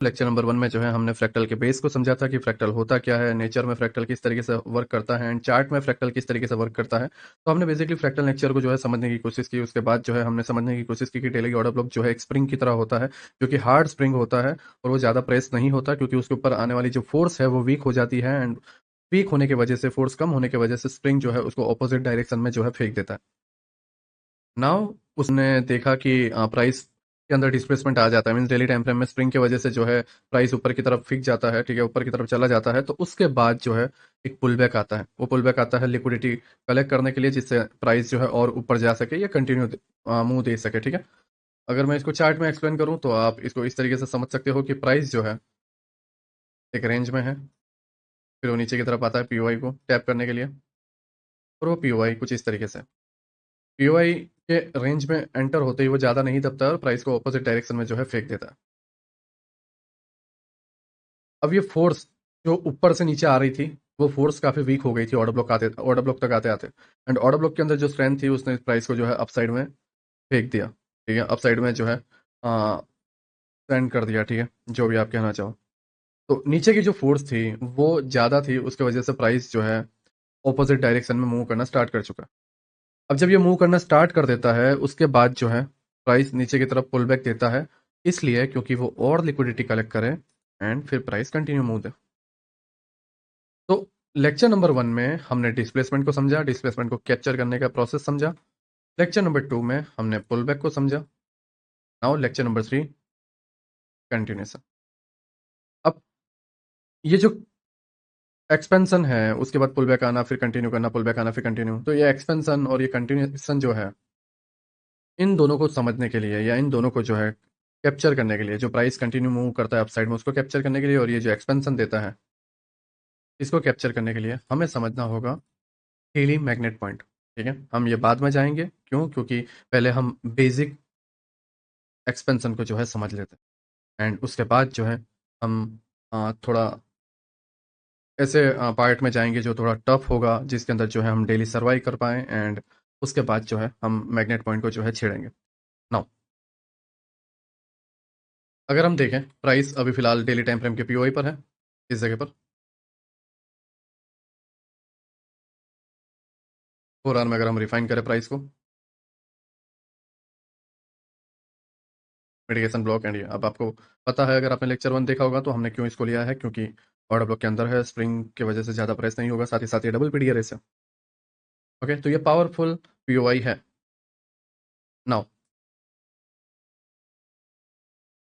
Lecture number 1 में जो है हमने फ्रैक्टल के बेस को समझा था कि फ्रैक्टल होता क्या है, नेचर में फ्रैक्टल किस तरीके से वर्क करता है एंड चार्ट में फ्रैक्टल किस तरीके से वर्क करता है। तो हमने बेसिकली फ्रैक्टल नेचर को जो है समझने की कोशिश की। उसके बाद जो है हमने समझने की कोशिश की कि टेलर ऑर्डर ब्लॉक जो है एक स्प्रिंग की तरह होता है, जो कि हार्ड स्प्रिंग होता है और वो ज़्यादा प्रेस नहीं होता क्योंकि उसके ऊपर आने वाली जो फोर्स है वो वीक हो जाती है एंड वीक होने की वजह से, फोर्स कम होने की वजह से स्प्रिंग जो है उसको ऑपोजिट डायरेक्शन में जो है फेंक देता है। नाउ उसने देखा कि प्राइस के अंदर डिस्प्लेसमेंट आ जाता है, मीन्स डेली टाइम फ्रेम में स्प्रिंग की वजह से जो है प्राइस ऊपर की तरफ फिक जाता है, ठीक है, ऊपर की तरफ चला जाता है। तो उसके बाद जो है एक पुल बैक आता है। वो पुल बैक आता है लिक्विडिटी कलेक्ट करने के लिए, जिससे प्राइस जो है और ऊपर जा सके या कंटिन्यू मुंह दे सके, ठीक है। अगर मैं इसको चार्ट में एक्सप्लेन करूं तो आप इसको इस तरीके से समझ सकते हो कि प्राइस जो है एक रेंज में है, फिर वो नीचे की तरफ आता है पीओआई को टैप करने के लिए, और वो पीओआई कुछ इस तरीके से पीओआई के रेंज में एंटर होते ही वो ज़्यादा नहीं दबता है और प्राइस को ऑपोजिट डायरेक्शन में जो है फेंक देता है। अब ये फोर्स जो ऊपर से नीचे आ रही थी, वो फोर्स काफ़ी वीक हो गई थी ऑर्डर ब्लॉक तक आते आते, एंड ऑर्डर ब्लॉक के अंदर जो स्ट्रेंथ थी उसने प्राइस को जो है अपसाइड में फेंक दिया, ठीक है, अपसाइड में जो है सेंड कर दिया, ठीक है, जो भी आप कहना चाहो। तो नीचे की जो फोर्स थी वो ज़्यादा थी, उसकी वजह से प्राइस जो है ऑपोजिट डायरेक्शन में मूव करना स्टार्ट कर चुका है। अब जब ये मूव करना स्टार्ट कर देता है उसके बाद जो है प्राइस नीचे की तरफ पुल बैक देता है, इसलिए क्योंकि वो और लिक्विडिटी कलेक्ट करे एंड फिर प्राइस कंटिन्यू मूव दे। तो लेक्चर नंबर 1 में हमने डिस्प्लेसमेंट को समझा, डिस्प्लेसमेंट को कैप्चर करने का प्रोसेस समझा। लेक्चर नंबर 2 में हमने पुल बैक को समझा। Now lecture number 3 continuation. अब ये जो एक्सपेंशन है, उसके बाद पुल बैक आना, फिर कंटिन्यू करना, पुल बैक आना, फिर कंटिन्यू, तो ये एक्सपेंशन और ये कंटिन्यूशन जो है, इन दोनों को समझने के लिए या इन दोनों को जो है कैप्चर करने के लिए, जो प्राइस कंटिन्यू मूव करता है अपसाइड में उसको कैप्चर करने के लिए, और ये जो एक्सपेंशन देता है इसको कैप्चर करने के लिए हमें समझना होगा हेली मैग्नेट पॉइंट, ठीक है। हम ये बाद में जाएंगे, क्यों? क्योंकि पहले हम बेसिक एक्सपेंशन को जो है समझ लेते हैं एंड उसके बाद जो है हम थोड़ा ऐसे पार्ट में जाएंगे जो थोड़ा टफ होगा, जिसके अंदर जो है हम डेली सर्वाइव कर पाएँ एंड उसके बाद जो है हम मैग्नेट पॉइंट को जो है छेड़ेंगे। नाउ अगर हम देखें, प्राइस अभी फिलहाल डेली टाइम फ्रेम के पीओआई पर है, इस जगह पर 4 आवर में अगर हम रिफाइन करें प्राइस को, मिटिगेशन ब्लॉक एंड ये अब आपको पता है, अगर आपने लेक्चर 1 देखा होगा तो हमने क्यों इसको लिया है, क्योंकि ऑर्डर ब्लॉक के अंदर है, स्प्रिंग की वजह से ज़्यादा प्रेस नहीं होगा, साथ ही साथ ये डबल पीडीआर है। ओके, तो ये पावरफुल पीओआई है। नाउ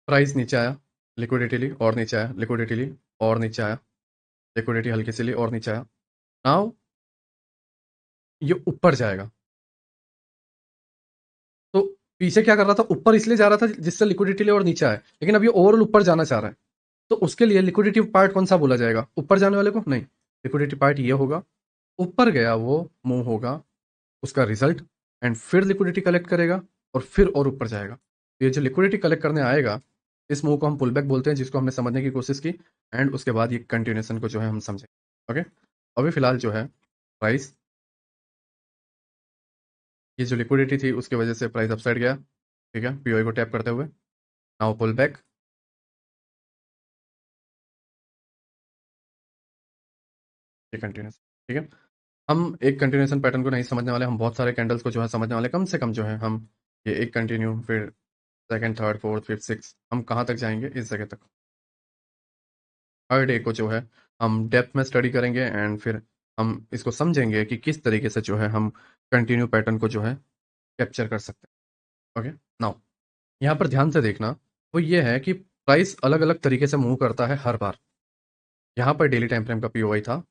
प्राइस नीचे आया, लिक्विडिटी ली और नीचे आया, लिक्विडिटी ली और नीचे आया, लिक्विडिटी हल्की सी ली और नीचे आया। नाउ ये ऊपर जाएगा। तो पीछे क्या कर रहा था, ऊपर इसलिए जा रहा था जिससे लिक्विडिटी ले और नीचे आए, लेकिन अब ये ओवरऑल ऊपर जाना चाह रहा है। तो उसके लिए लिक्विडिटी पार्ट कौन सा बोला जाएगा, ऊपर जाने वाले को? नहीं, लिक्विडिटी पार्ट ये होगा, ऊपर गया वो मूव होगा उसका रिजल्ट, एंड फिर लिक्विडिटी कलेक्ट करेगा और फिर और ऊपर जाएगा। तो ये जो लिक्विडिटी कलेक्ट करने आएगा, इस मूव को हम पुल बैक बोलते हैं, जिसको हमने समझने की कोशिश की एंड उसके बाद ये कंटिन्यूएशन को जो है हम समझें। ओके, अभी फिलहाल जो है प्राइस, ये जो लिक्विडिटी थी उसकी वजह से प्राइस अपसाइड गया, ठीक है, पीओई को टैप करते हुए। नाउ पुल बैक, ये कंटिन्यूस, ठीक है। हम एक कंटिन्यूएशन पैटर्न को नहीं समझने वाले, हम बहुत सारे कैंडल्स को जो है समझने वाले, कम से कम जो है हम ये एक कंटिन्यू, फिर second, third, fourth, fifth, six, हम कहाँ तक जाएंगे, इस जगह तक। हर डे को जो है हम डेप्थ में स्टडी करेंगे एंड फिर हम इसको समझेंगे कि किस तरीके से जो है हम कंटिन्यू पैटर्न को जो है कैप्चर कर सकते हैं। ओके, नाउ यहाँ पर ध्यान से देखना, वो ये है कि प्राइस अलग अलग तरीके से मूव करता है हर बार। यहाँ पर डेली टाइम फ्रेम का पीओआई था,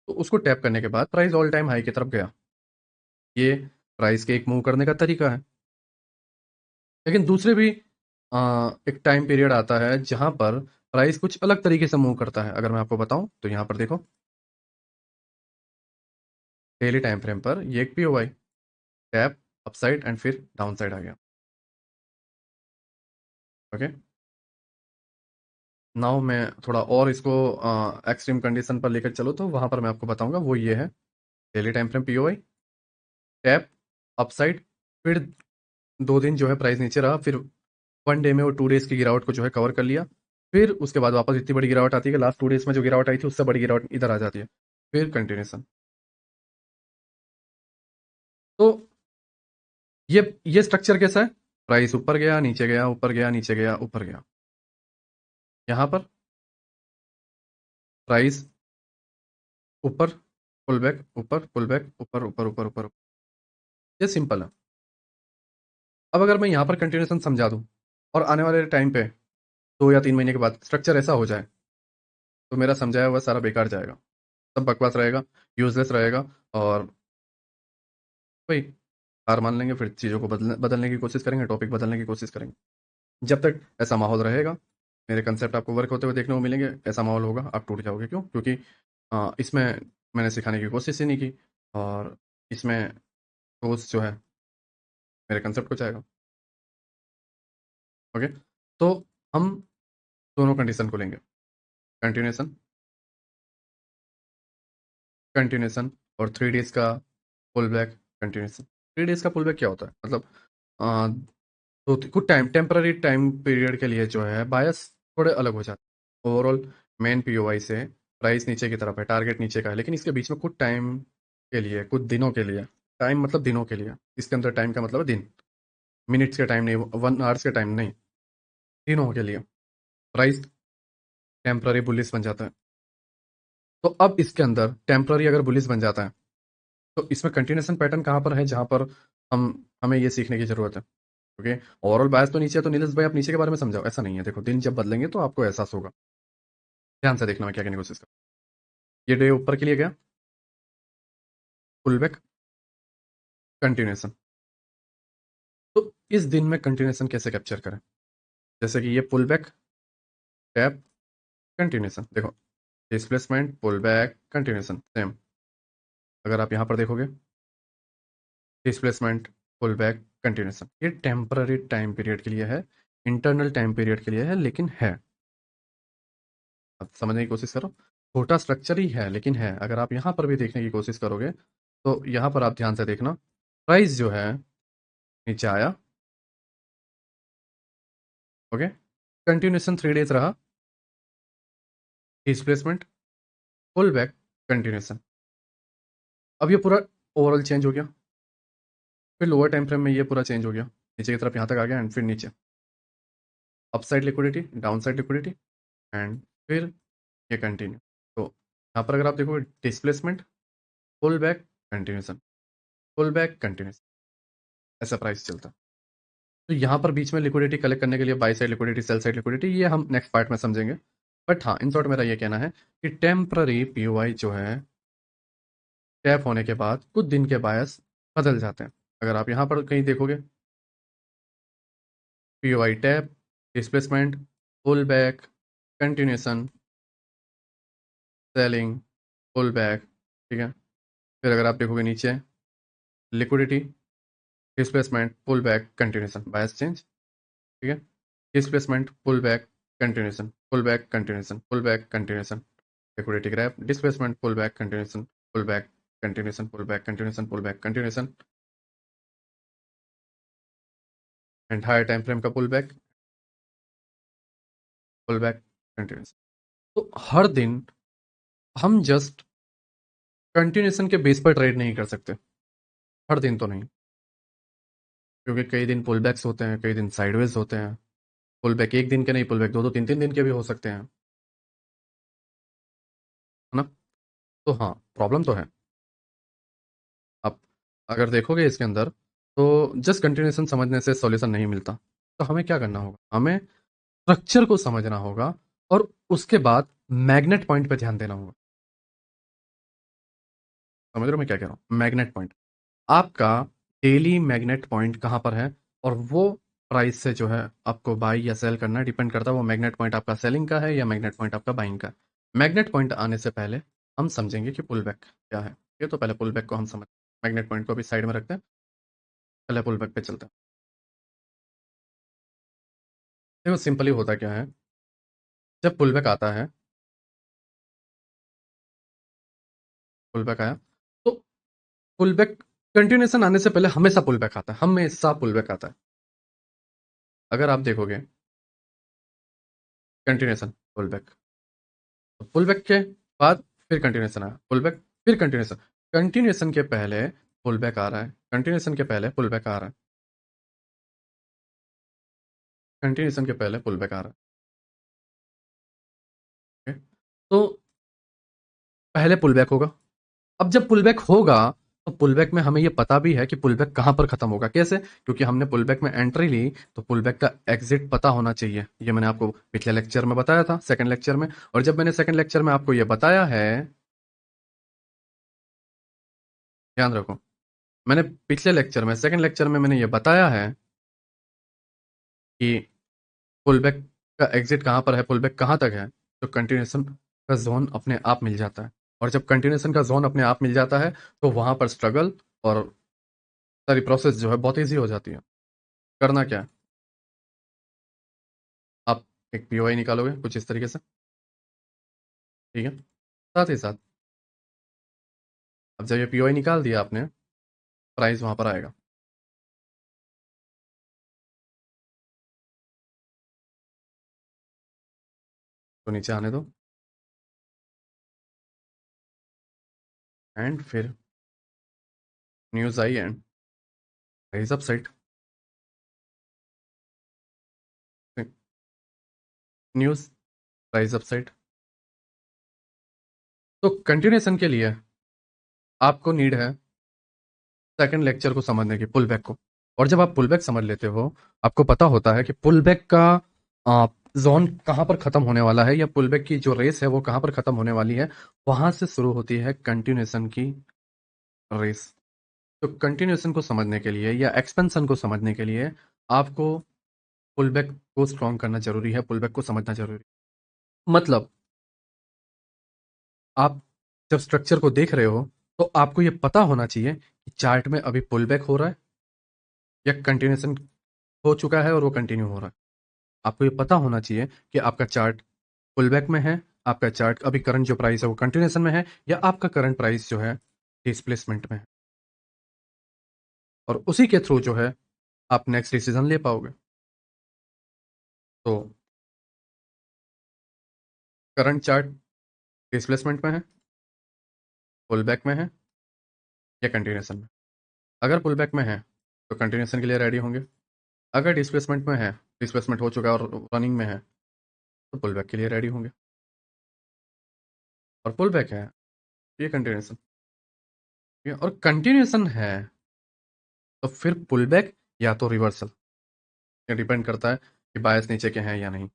तो उसको टैप करने के बाद प्राइस ऑल टाइम हाई की तरफ गया। ये प्राइस के एक मूव करने का तरीका है। लेकिन दूसरे भी एक टाइम पीरियड आता है जहां पर प्राइस कुछ अलग तरीके से मूव करता है। अगर मैं आपको बताऊं तो यहाँ पर देखो, डेली टाइम फ्रेम पर ये एक पीओवाई टैप अपसाइड एंड फिर डाउन साइड आ गया। ओके, नाउ मैं थोड़ा और इसको एक्सट्रीम कंडीशन पर लेकर चलो तो वहां पर मैं आपको बताऊंगा, वो ये है daily time frame POI tap upside, फिर 2 दिन जो है प्राइस नीचे रहा, फिर 1 डे में वो 2 डेज की गिरावट को जो है कवर कर लिया, फिर उसके बाद वापस इतनी बड़ी गिरावट आती है कि लास्ट 2 डेज में जो गिरावट आई थी उससे बड़ी गिरावट इधर आ जाती है, फिर कंटिन्यूशन। तो ये स्ट्रक्चर कैसा है? प्राइस ऊपर गया, नीचे गया, ऊपर गया, नीचे गया, ऊपर गया। यहाँ पर प्राइस ऊपर, पुल बैक, ऊपर, पुल बैक, ऊपर, ऊपर, ऊपर, ऊपर। ये सिंपल है। अब अगर मैं यहाँ पर कंटिन्यूशन समझा दूँ और आने वाले टाइम पे 2 या 3 महीने के बाद स्ट्रक्चर ऐसा हो जाए, तो मेरा समझाया हुआ सारा बेकार जाएगा, सब बकवास रहेगा, यूजलेस रहेगा। और वही, हार मान लेंगे, फिर चीज़ों को बदलने की कोशिश करेंगे, टॉपिक बदलने की कोशिश करेंगे। जब तक ऐसा माहौल रहेगा, मेरे कंसेप्ट आपको वर्क होते हुए देखने को मिलेंगे, ऐसा माहौल होगा आप टूट जाओगे। क्यों? क्योंकि इसमें मैंने सिखाने की कोशिश ही नहीं की, और इसमें रोज जो है मेरे कंसेप्ट को चाहेगा। ओके, तो हम दोनों कंडीशन को लेंगे, कंटिन्यूशन, कंटिन्यूशन और 3 डेज का पुल बैक, कंटिन्यूशन। 3 डेज का पुल बैक क्या होता है? मतलब आ, तो कुछ टेम्पररी टाइम पीरियड के लिए जो है बायस थोड़े अलग हो जाते हैं। ओवरऑल मेन पीओवाई से प्राइस नीचे की तरफ है, टारगेट नीचे का है, लेकिन इसके बीच में कुछ टाइम के लिए, कुछ दिनों के लिए, टाइम मतलब दिनों के लिए, इसके अंदर टाइम का मतलब है दिन, मिनट्स के टाइम नहीं, 1 आवर्स के टाइम नहीं, दिनों के लिए प्राइस टेम्पररी बुलिस बन जाता है। तो अब इसके अंदर टेम्पररी अगर बुलिस बन जाता है, तो इसमें कंटिन्यूशन पैटर्न कहाँ पर है जहाँ पर हम हमें ये सीखने की जरूरत है। ओके, ओवरऑल बायस तो नीचे है, तो नीलेश भाई आप नीचे के बारे में समझाओ। ऐसा नहीं है, देखो दिन जब बदलेंगे तो आपको एहसास होगा। ध्यान से देखना मैं क्या कहने की कोशिश कर। ये डे ऊपर के लिए गया, पुल बैक, कंटिन्यूशन। तो इस दिन में कंटिन्यूशन कैसे कैप्चर करें? जैसे कि ये पुल बैक, टैप, कंटिन्यूशन, देखो displacement, pull back, continuation same. अगर आप यहाँ पर देखोगे, डिस्प्लेसमेंट, पुल बैक, कंटिन्यूशन, ये टेम्पररी टाइम पीरियड के लिए है, इंटरनल टाइम पीरियड के लिए है, लेकिन है। आप समझने की कोशिश करो, छोटा स्ट्रक्चर ही है लेकिन है। अगर आप यहाँ पर भी देखने की कोशिश करोगे, तो यहाँ पर आप ध्यान से देखना, प्राइस जो है नीचे आया, ओके, कंटिन्यूशन 3 डेज रहा, डिस्प्लेसमेंट, पुल बैक, कंटिन्यूशन। अब ये पूरा ओवरऑल चेंज हो गया, फिर लोअर टाइम फ्रेम में ये पूरा चेंज हो गया, नीचे की तरफ यहाँ तक आ गया, एंड फिर नीचे upside liquidity, down side liquidity, and फिर ये कंटिन्यू। तो यहाँ पर अगर आप देखो, displacement, pull back, continuation, pull back, continuation, ऐसा प्राइस चलता है। तो यहाँ पर बीच में लिक्विडिटी कलेक्ट करने के लिए by side liquidity, sell side liquidity, ये हम नेक्स्ट पार्ट में समझेंगे। बट हाँ, इन शॉर्ट मेरा ये कहना है कि टेम्पररी पीओआई जो है, टैप होने के बाद कुछ दिन के बायस बदल जाते हैं। अगर आप यहाँ पर कहीं देखोगे, POI tap, displacement, pull back, continuation, selling, pull back, ठीक है। फिर अगर आप देखोगे नीचे, liquidity, displacement, pull back, continuation, bias change, ठीक है। Displacement, pull back, continuation, pull back, continuation, pull back, continuation, liquidity grab, displacement, pull back, continuation, pull back, continuation, pull back, continuation, pull back, continuation, and higher time frame का pull back, continuation. तो हर दिन हम just continuation के base पर trade नहीं कर सकते, हर दिन तो नहीं, क्योंकि कई दिन पुल बैक्स होते हैं, कई दिन साइडवेज होते हैं। पुल बैक एक दिन के नहीं, पुल बैक 2-2 3-3 दिन के भी हो सकते हैं, है ना? तो हाँ, प्रॉब्लम तो है। आप अगर देखोगे इसके अंदर, तो जस्ट कंटिन्यूशन समझने से सॉल्यूशन नहीं मिलता। तो हमें क्या करना होगा? हमें स्ट्रक्चर को समझना होगा, और उसके बाद मैग्नेट पॉइंट पे ध्यान देना होगा। समझ रहे हो मैं क्या कह रहा हूँ? मैग्नेट पॉइंट, आपका डेली मैग्नेट पॉइंट कहाँ पर है, और वो प्राइस से जो है आपको बाई या सेल करना डिपेंड करता है, वो मैग्नेट पॉइंट आपका सेलिंग का है या मैग्नेट पॉइंट आपका बाइंग का है। मैग्नेट पॉइंट आने से पहले हम समझेंगे कि पुल बैक क्या है। ये तो पहले पुल बैक को हम समझ, मैग्नेट पॉइंट को भी साइड में रखते हैं, पहले पुल बैक पे चलते हैं। देखो सिंपली होता क्या है, जब पुल बैक आता है, पुल बैक आया, तो पुल बैक, कंटिन्यूशन आने से पहले हमेशा पुल बैक आता है, हमेशा पुल बैक आता है। अगर आप देखोगे continuation, pull back, pull back के बाद फिर कंटिन्यूएशन आया, पुल बैक, फिर कंटिन्यूएशन, कंटिन्यूएशन के पहले पुल बैक आ रहा है, कंटिन्यूएशन के पहले पुल बैक आ रहा है, कंटिन्यूएशन के पहले पुल बैक आ रहा है। ओके? तो पहले पुल बैक होगा। अब जब पुल बैक होगा तो पुल बैक में हमें ये पता भी है कि पुल बैक कहां पर खत्म होगा। कैसे? क्योंकि हमने पुल बैक में एंट्री ली तो पुल बैक का एग्जिट पता होना चाहिए। ये मैंने आपको पिछले लेक्चर में बताया था, सेकंड लेक्चर में। और जब मैंने सेकंड लेक्चर में आपको ये बताया है, ध्यान रखो, मैंने पिछले लेक्चर में, सेकंड लेक्चर में मैंने ये बताया है कि पुल बैक का एग्जिट कहां पर है, पुल बैक कहां तक है, तो कंटिन्यूएशन का जोन अपने आप मिल जाता है। और जब कंटिन्यूएशन का जोन अपने आप मिल जाता है तो वहां पर स्ट्रगल और सारी प्रोसेस जो है बहुत ईजी हो जाती है। करना क्या है, आप एक पीओआई निकालोगे कुछ इस तरीके से, ठीक है। साथ ही साथ अब जब ये पीओआई निकाल दिया आपने, प्राइस वहां पर आएगा। तो नीचे आने दो, एंड फिर news I and price up side, news, price up side. तो कंटिन्यूएशन के लिए आपको नीड है सेकंड लेक्चर को समझने की, पुल बैक को। और जब आप पुल बैक समझ लेते हो, आपको पता होता है कि पुल बैक का जोन कहाँ पर खत्म होने वाला है, या पुल बैक की जो रेस है वो कहाँ पर खत्म होने वाली है, वहां से शुरू होती है कंटिन्यूएशन की रेस। तो कंटिन्यूएशन को समझने के लिए या एक्सपेंशन को समझने के लिए आपको पुल बैक को स्ट्रॉन्ग करना जरूरी है, पुल बैक को समझना जरूरी है। मतलब आप जब स्ट्रक्चर को देख रहे हो तो आपको ये पता होना चाहिए कि चार्ट में अभी पुल बैक हो रहा है या कंटिन्यूएशन हो चुका है और वो कंटिन्यू हो रहा है। आपको ये पता होना चाहिए कि आपका चार्ट पुल बैक में है, आपका चार्ट अभी करंट जो प्राइस है वो कंटिन्यूएशन में है, या आपका करंट प्राइस जो है डिस्प्लेसमेंट में है। और उसी के थ्रू जो है आप नेक्स्ट डिसीजन ले पाओगे। तो करंट चार्ट डिस्प्लेसमेंट में है, पुल बैक में है, या कंटिन्यूएशन में। अगर पुल बैक में है तो कंटिन्यूएशन के लिए रेडी होंगे। अगर डिस्प्लेसमेंट में है, डिस्प्लेसमेंट हो चुका है और रनिंग में है, तो पुल बैक के लिए रेडी होंगे। और पुल बैक है, ये कंटिन्यूएशन, और कंटिन्यूएशन है तो फिर पुल बैक या तो रिवर्सल। ये डिपेंड करता है कि बायस नीचे के हैं या नहीं।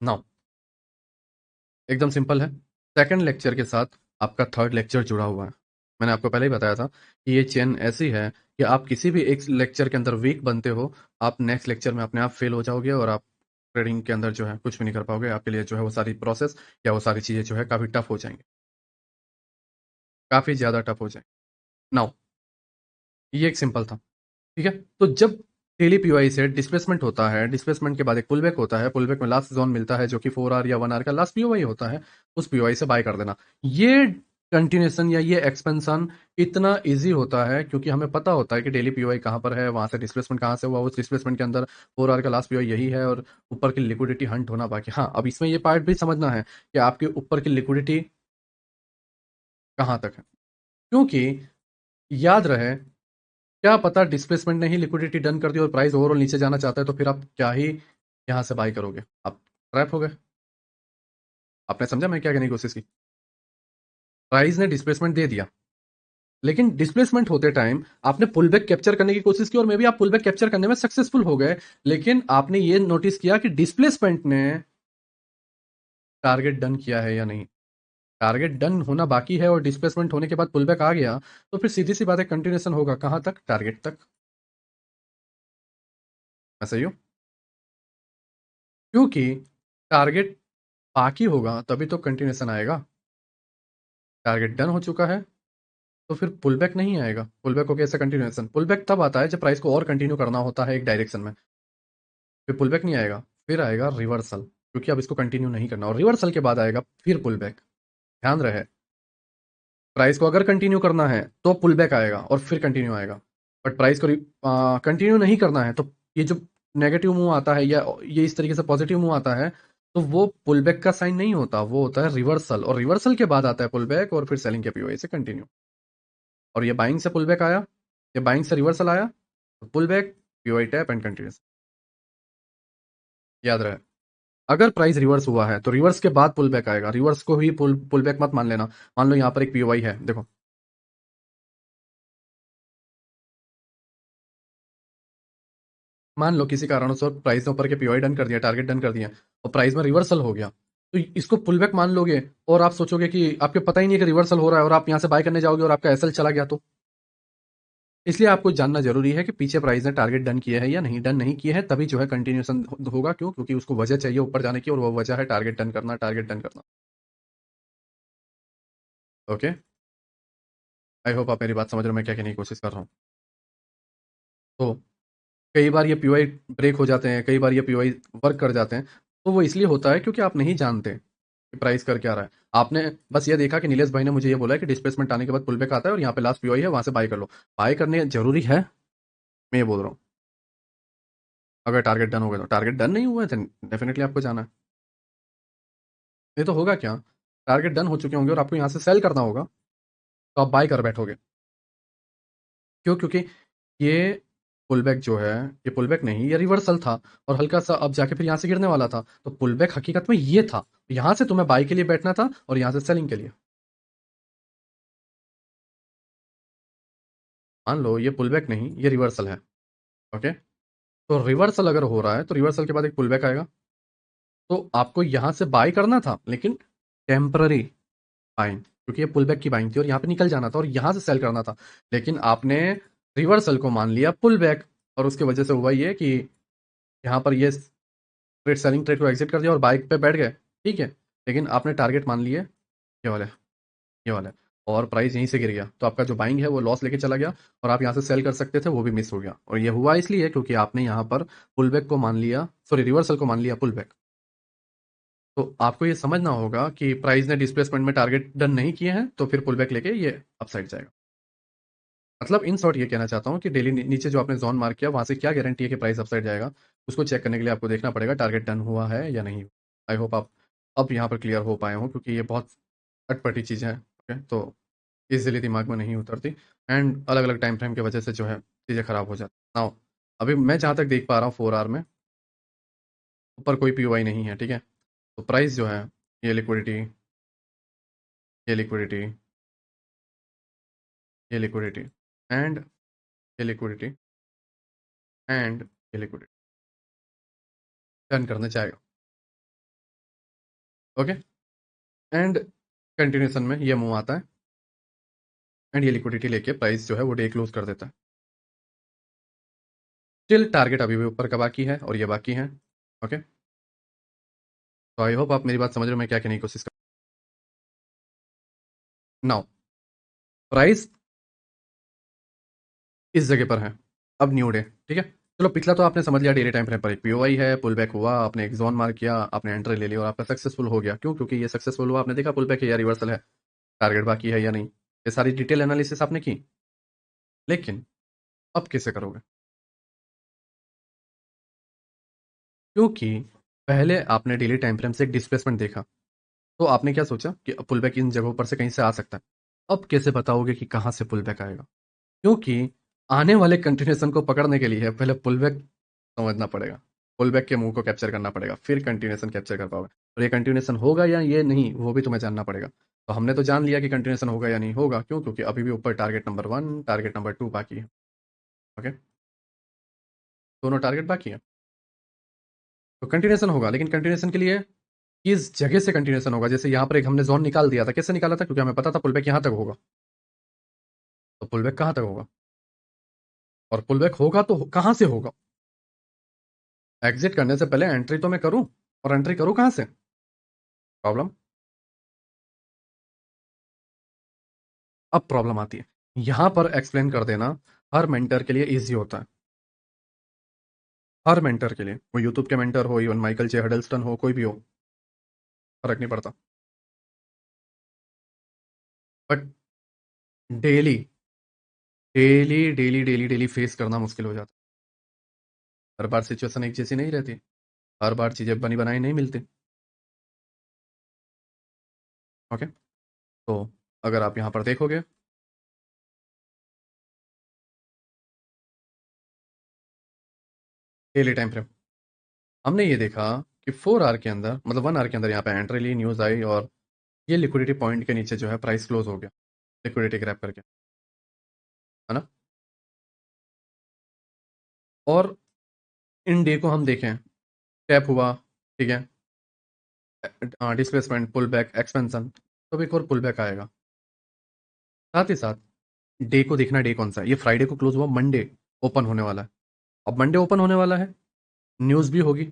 नाउ एकदम सिंपल है, सेकंड लेक्चर के साथ आपका थर्ड लेक्चर जुड़ा हुआ है। मैंने आपको पहले ही बताया था कि ये चेन ऐसी है कि आप किसी भी एक लेक्चर के अंदर वीक बनते हो, आप नेक्स्ट लेक्चर में अपने आप फेल हो जाओगे और आप ट्रेडिंग के अंदर जो है कुछ भी नहीं कर पाओगे। आपके लिए जो है वो सारी प्रोसेस या वो सारी चीज़ें जो है काफ़ी टफ हो जाएंगी, काफ़ी ज़्यादा टफ हो जाएंगी। नाउ ये एक सिंपल था, ठीक है। तो जब डेली पीवाई से डिस्प्लेसमेंट होता है, डिस्प्लेसमेंट के बाद एक पुलबैक होता है, पुलबैक में लास्ट जोन मिलता है जो कि 4 आवर या 1 आवर का लास्ट पीवाई होता है, उस पीवाई से बाय कर देना। ये कंटिन्यूएशन या ये एक्सपेंशन इतना इजी होता है क्योंकि हमें पता होता है कि डेली पीवाई कहाँ पर है, वहां से डिस्प्लेसमेंट कहाँ से हुआ, उस डिस्प्लेसमेंट के अंदर 4 आवर का लास्ट पीवाई यही है और ऊपर की लिक्विडिटी हंट होना बाकी। हाँ, अब इसमें ये पार्ट भी समझना है कि आपके ऊपर की लिक्विडिटी कहाँ तक है, क्योंकि याद रहे, क्या पता डिस्प्लेसमेंट ने ही लिक्विडिटी डन कर दी और प्राइस ओवरऑल नीचे जाना चाहता है, तो फिर आप क्या ही यहां से बाय करोगे, आप ट्रैप हो गए। आपने समझा मैं क्या कहने की कोशिश की? प्राइस ने डिस्प्लेसमेंट दे दिया, लेकिन डिस्प्लेसमेंट होते टाइम आपने पुल बैक कैप्चर करने की कोशिश की और मे बी आप पुल बैक कैप्चर करने में सक्सेसफुल हो गए, लेकिन आपने ये नोटिस किया कि डिस्प्लेसमेंट ने टारगेट डन किया है या नहीं। टारगेट डन होना बाकी है और डिस्प्लेसमेंट होने के बाद पुल बैक आ गया, तो फिर सीधी सी बात है कंटिन्यूएशन होगा कहां तक, टारगेट तक। मैं सही हूं? क्योंकि टारगेट बाकी होगा तभी तो कंटिन्यूएशन आएगा। टारगेट डन हो चुका है तो फिर पुल बैक नहीं आएगा। पुल बैक हो कैसे कंटिन्यूएशन? पुल बैक तब आता है जब प्राइस को और कंटिन्यू करना होता है एक डायरेक्शन में, फिर पुल बैक नहीं आएगा, फिर आएगा रिवर्सल, क्योंकि अब इसको कंटिन्यू नहीं करना, और रिवर्सल के बाद आएगा फिर पुल बैक। ध्यान रहे, प्राइस को अगर कंटिन्यू करना है तो पुल बैक आएगा और फिर कंटिन्यू आएगा, बट प्राइस को कंटिन्यू नहीं करना है तो ये जो नेगेटिव मूव आता है या ये इस तरीके से पॉजिटिव मूव आता है, तो वो पुल बैक का साइन नहीं होता, वो होता है रिवर्सल, और रिवर्सल के बाद आता है पुल बैक और फिर सेलिंग के पीओआई से कंटिन्यू। और ये बाइंग से पुल बैक आया, ये बाइंग से रिवर्सल आया, तो pull back, POI tap and continues. याद रहे, अगर प्राइस रिवर्स हुआ है तो रिवर्स के बाद पुल बैक आएगा, रिवर्स को ही पुल बैक मत मान लेना। मान लो यहाँ पर एक पीओआई है, देखो मान लो किसी कारणवश प्राइस ने ऊपर के पीओआई डन कर दिया, टारगेट डन कर दिया, और प्राइस में रिवर्सल हो गया, तो इसको पुल बैक मान लोगे, और आप सोचोगे कि आपको पता ही नहीं है कि रिवर्सल हो रहा है, और आप यहाँ से बाय करने जाओगे और आपका एसएल चला गया, तो इसलिए आपको जानना जरूरी है कि पीछे प्राइस ने टारगेट डन किया है या नहीं, डन नहीं किया है तभी जो है कंटिन्यूएशन होगा। क्यों? क्योंकि उसको वजह चाहिए ऊपर जाने की, और वो वजह है टारगेट डन करना, टारगेट डन करना। ओके, आई होप आप मेरी बात समझ रहे हो, मैं क्या कहने की कोशिश कर रहा हूँ। तो कई बार ये पीओआई ब्रेक हो जाते हैं, कई बार ये पीओआई वर्क कर जाते हैं, तो वो इसलिए होता है क्योंकि आप नहीं जानते कि प्राइस कर क्या रहा है। आपने बस ये देखा कि नीलेश भाई ने मुझे ये बोला है कि डिस्प्लेसमेंट आने के बाद पुल बैक आता है और यहाँ पे लास्ट पीओआई है, वहां से बाय कर लो। बाय करने जरूरी है, मैं ये बोल रहा हूँ। अगर टारगेट डन हो गया तो, टारगेट डन नहीं हुआ है तो डेफिनेटली आपको जाना है। नहीं तो होगा क्या, टारगेट डन हो चुके होंगे और आपको यहाँ से सेल करना होगा, तो आप बाय कर बैठोगे। क्यों? क्योंकि ये पुल बैक जो है, ये पुल बैक नहीं, ये रिवर्सल था, और हल्का सा अब जाके फिर यहाँ से गिरने वाला था, तो पुल बैक हकीकत में ये था। यहाँ से तुम्हें बाय के लिए बैठना था और यहाँ से सेलिंग के लिए। मान लो ये पुल बैक नहीं, ये रिवर्सल है। ओके, तो रिवर्सल अगर हो रहा है तो रिवर्सल के बाद एक पुल बैक आएगा, तो आपको यहाँ से बाय करना था, लेकिन टेम्पररी बाइंग, क्योंकि ये पुल बैक की बाइंग थी और यहाँ पे निकल जाना था और यहाँ से सेल करना था। लेकिन आपने रिवर्सल को मान लिया पुल बैक, और उसकी वजह से हुआ ये कि यहाँ पर ये ट्रेड, सेलिंग ट्रेड को एग्जिट कर दिया और बाइक पे बैठ गए। ठीक है, लेकिन आपने टारगेट मान लिए ये वाले, ये वाले, और प्राइस यहीं से गिर गया, तो आपका जो बाइंग है वो लॉस लेके चला गया, और आप यहाँ से सेल कर सकते थे, वो भी मिस हो गया। और ये हुआ इसलिए क्योंकि आपने यहाँ पर पुल बैक को मान लिया, सॉरी रिवर्सल को मान लिया पुल बैक। तो आपको ये समझना होगा कि प्राइस ने डिस्प्लेसमेंट में टारगेट डन नहीं किए हैं, तो फिर पुल बैक लेके ये अपसाइड जाएगा। मतलब इन शॉर्ट ये कहना चाहता हूँ कि डेली नीचे जो आपने जोन मार्क किया, वहां से क्या गारंटी है कि प्राइस अपसाइड जाएगा, उसको चेक करने के लिए आपको देखना पड़ेगा टारगेट डन हुआ है या नहीं। आई होप आप अब यहाँ पर क्लियर हो पाए हो, क्योंकि ये बहुत अटपटी चीज़ है। ओके, तो इजीली दिमाग में नहीं उतरती, एंड अलग अलग टाइम फ्रेम की वजह से जो है चीज़ें खराब हो जाती। नाउ अभी मैं जहाँ तक देख पा रहा हूँ 4 आवर में ऊपर कोई पीओआई नहीं है, ठीक है। तो प्राइस जो है, ये लिक्विडिटी, ये लिक्विडिटी, ये लिक्विडिटी, एंड ये लिक्विडिटी, एंड ये लिक्विडिटी टर्न करना चाहेगा। ओके, एंड कंटिन्यूशन में ये मूव आता है, एंड ये लिक्विडिटी लेके प्राइस जो है वो डे क्लोज कर देता है। स्टिल टारगेट अभी भी ऊपर का बाकी है और ये बाकी है। ओके, तो आई होप आप मेरी बात समझ रहे हो, मैं क्या कहने की कोशिश कर। नाउ प्राइस इस जगह पर है, अब न्यू डे, ठीक है। चलो पिछला तो आपने समझ लिया, डेली टाइम फ्रेम पर एक पीओआई है, पुल बैक हुआ, आपने एक जोन मार्क किया, आपने एंट्री ले लिया और आपका सक्सेसफुल हो गया। क्यों? क्योंकि ये सक्सेसफुल हुआ, आपने देखा पुल बैक है या रिवर्सल है, टारगेट बाकी है या नहीं, ये सारी डिटेल एनालिसिस आपने की। लेकिन अब कैसे करोगे? क्योंकि पहले आपने डेली टाइम फ्रेम से एक डिस्प्लेसमेंट देखा, तो आपने क्या सोचा कि पुल बैक इन जगहों पर से कहीं से आ सकता है। अब कैसे बताओगे कि कहाँ से पुल बैक आएगा? क्योंकि आने वाले कंटिन्यूएशन को पकड़ने के लिए पहले पुल बैक समझना पड़ेगा, पुल बैक के मूव को कैप्चर करना पड़ेगा, फिर कंटिन्यूएशन कैप्चर कर पाओगे। और ये कंटिन्यूएशन होगा या ये नहीं, वो भी तुम्हें जानना पड़ेगा। तो हमने तो जान लिया कि कंटिन्यूएशन होगा या नहीं होगा। क्यों? क्योंकि अभी भी ऊपर टारगेट नंबर 1, टारगेट नंबर 2 बाकी है। ओके, दोनों टारगेट बाकी है, तो कंटिन्यूएशन होगा, लेकिन कंटिन्यूएशन के लिए किस जगह से कंटिन्यूएशन होगा? जैसे यहाँ पर एक हमने जोन निकाल दिया था, कैसे निकाला था? क्योंकि हमें पता था पुल बैक यहाँ तक होगा, तो पुल बैक कहाँ तक होगा, और पुल बैक होगा तो कहाँ से होगा? एग्जिट करने से पहले एंट्री तो मैं करूं, और एंट्री करूं कहां से? प्रॉब्लम, अब प्रॉब्लम आती है। यहां पर एक्सप्लेन कर देना हर मेंटर के लिए इजी होता है, हर मेंटर के लिए, वो यूट्यूब के मेंटर हो, इवन माइकल जे हडल्स्टन हो, कोई भी हो, फर्क नहीं पड़ता। But daily daily daily daily daily face करना मुश्किल हो जाता हर बार सिचुएशन एक जैसी नहीं रहती, हर बार चीज़ें बनी बनाई नहीं मिलती। ओके, तो अगर आप यहाँ पर देखोगे डेली टाइम फ्रेम, हमने ये देखा कि 4 आवर के अंदर, मतलब 1 आवर के अंदर यहाँ पे एंट्री ली, न्यूज़ आई और ये लिक्विडिटी पॉइंट के नीचे जो है प्राइस क्लोज हो गया लिक्विडिटी ग्रैब करके, है ना। और इन डे को हम देखें, टैप हुआ, ठीक है, डिस्प्लेसमेंट, पुल बैक, एक्सपेंशन, तो एक और पुल बैक आएगा। साथ ही साथ डे को देखना, डे कौन सा है, ये फ्राइडे को क्लोज हुआ, मंडे ओपन होने वाला है। अब मंडे ओपन होने वाला है, न्यूज़ भी होगी,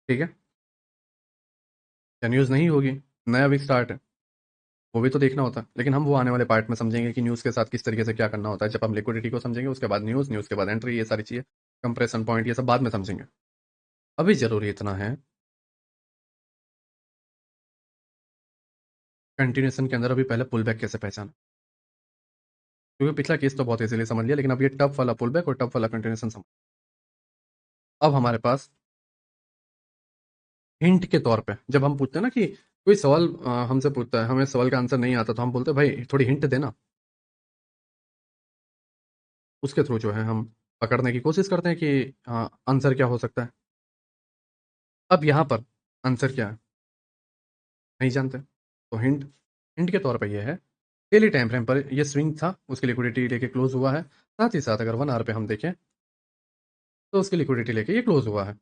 ठीक है, या न्यूज़ नहीं होगी, नया वीक स्टार्ट है, वो भी तो देखना होता है। लेकिन हम वो आने वाले पार्ट में समझेंगे कि न्यूज़ के साथ किस तरीके से क्या करना होता है। जब हम लिक्विडिटी को समझेंगे, उसके बाद न्यूज़, न्यूज़ के बाद एंट्री, ये सारी चीज़ें, कंप्रेशन पॉइंट, ये सब बाद में समझेंगे। अभी जरूरी इतना है, कंटिन्यूएशन के अंदर अभी पहले पुल बैक कैसे पहचाना, क्योंकि पिछला केस तो बहुत इजीली समझ लिया, लेकिन अब ये टफ वाला पुल बैक और टफ वाला कंटिन्यूएशन समझ। अब हमारे पास हिंट के तौर पे जब हम पूछते हैं ना कि कोई सवाल हमसे पूछता है, हमें सवाल का आंसर नहीं आता, तो हम बोलते हैं भाई थोड़ी हिंट देना, उसके थ्रू जो है हम पकड़ने की कोशिश करते हैं कि आंसर क्या हो सकता है। अब यहाँ पर आंसर क्या है नहीं जानते, तो हिंट, हिंट के तौर पे ये है, डेली टाइम फ्रेम पर ये स्विंग था, उसकी लिक्विडिटी लेके क्लोज हुआ है। साथ ही साथ अगर 1 आवर पे हम देखें तो उसकी लिक्विडिटी लेके ये क्लोज हुआ है।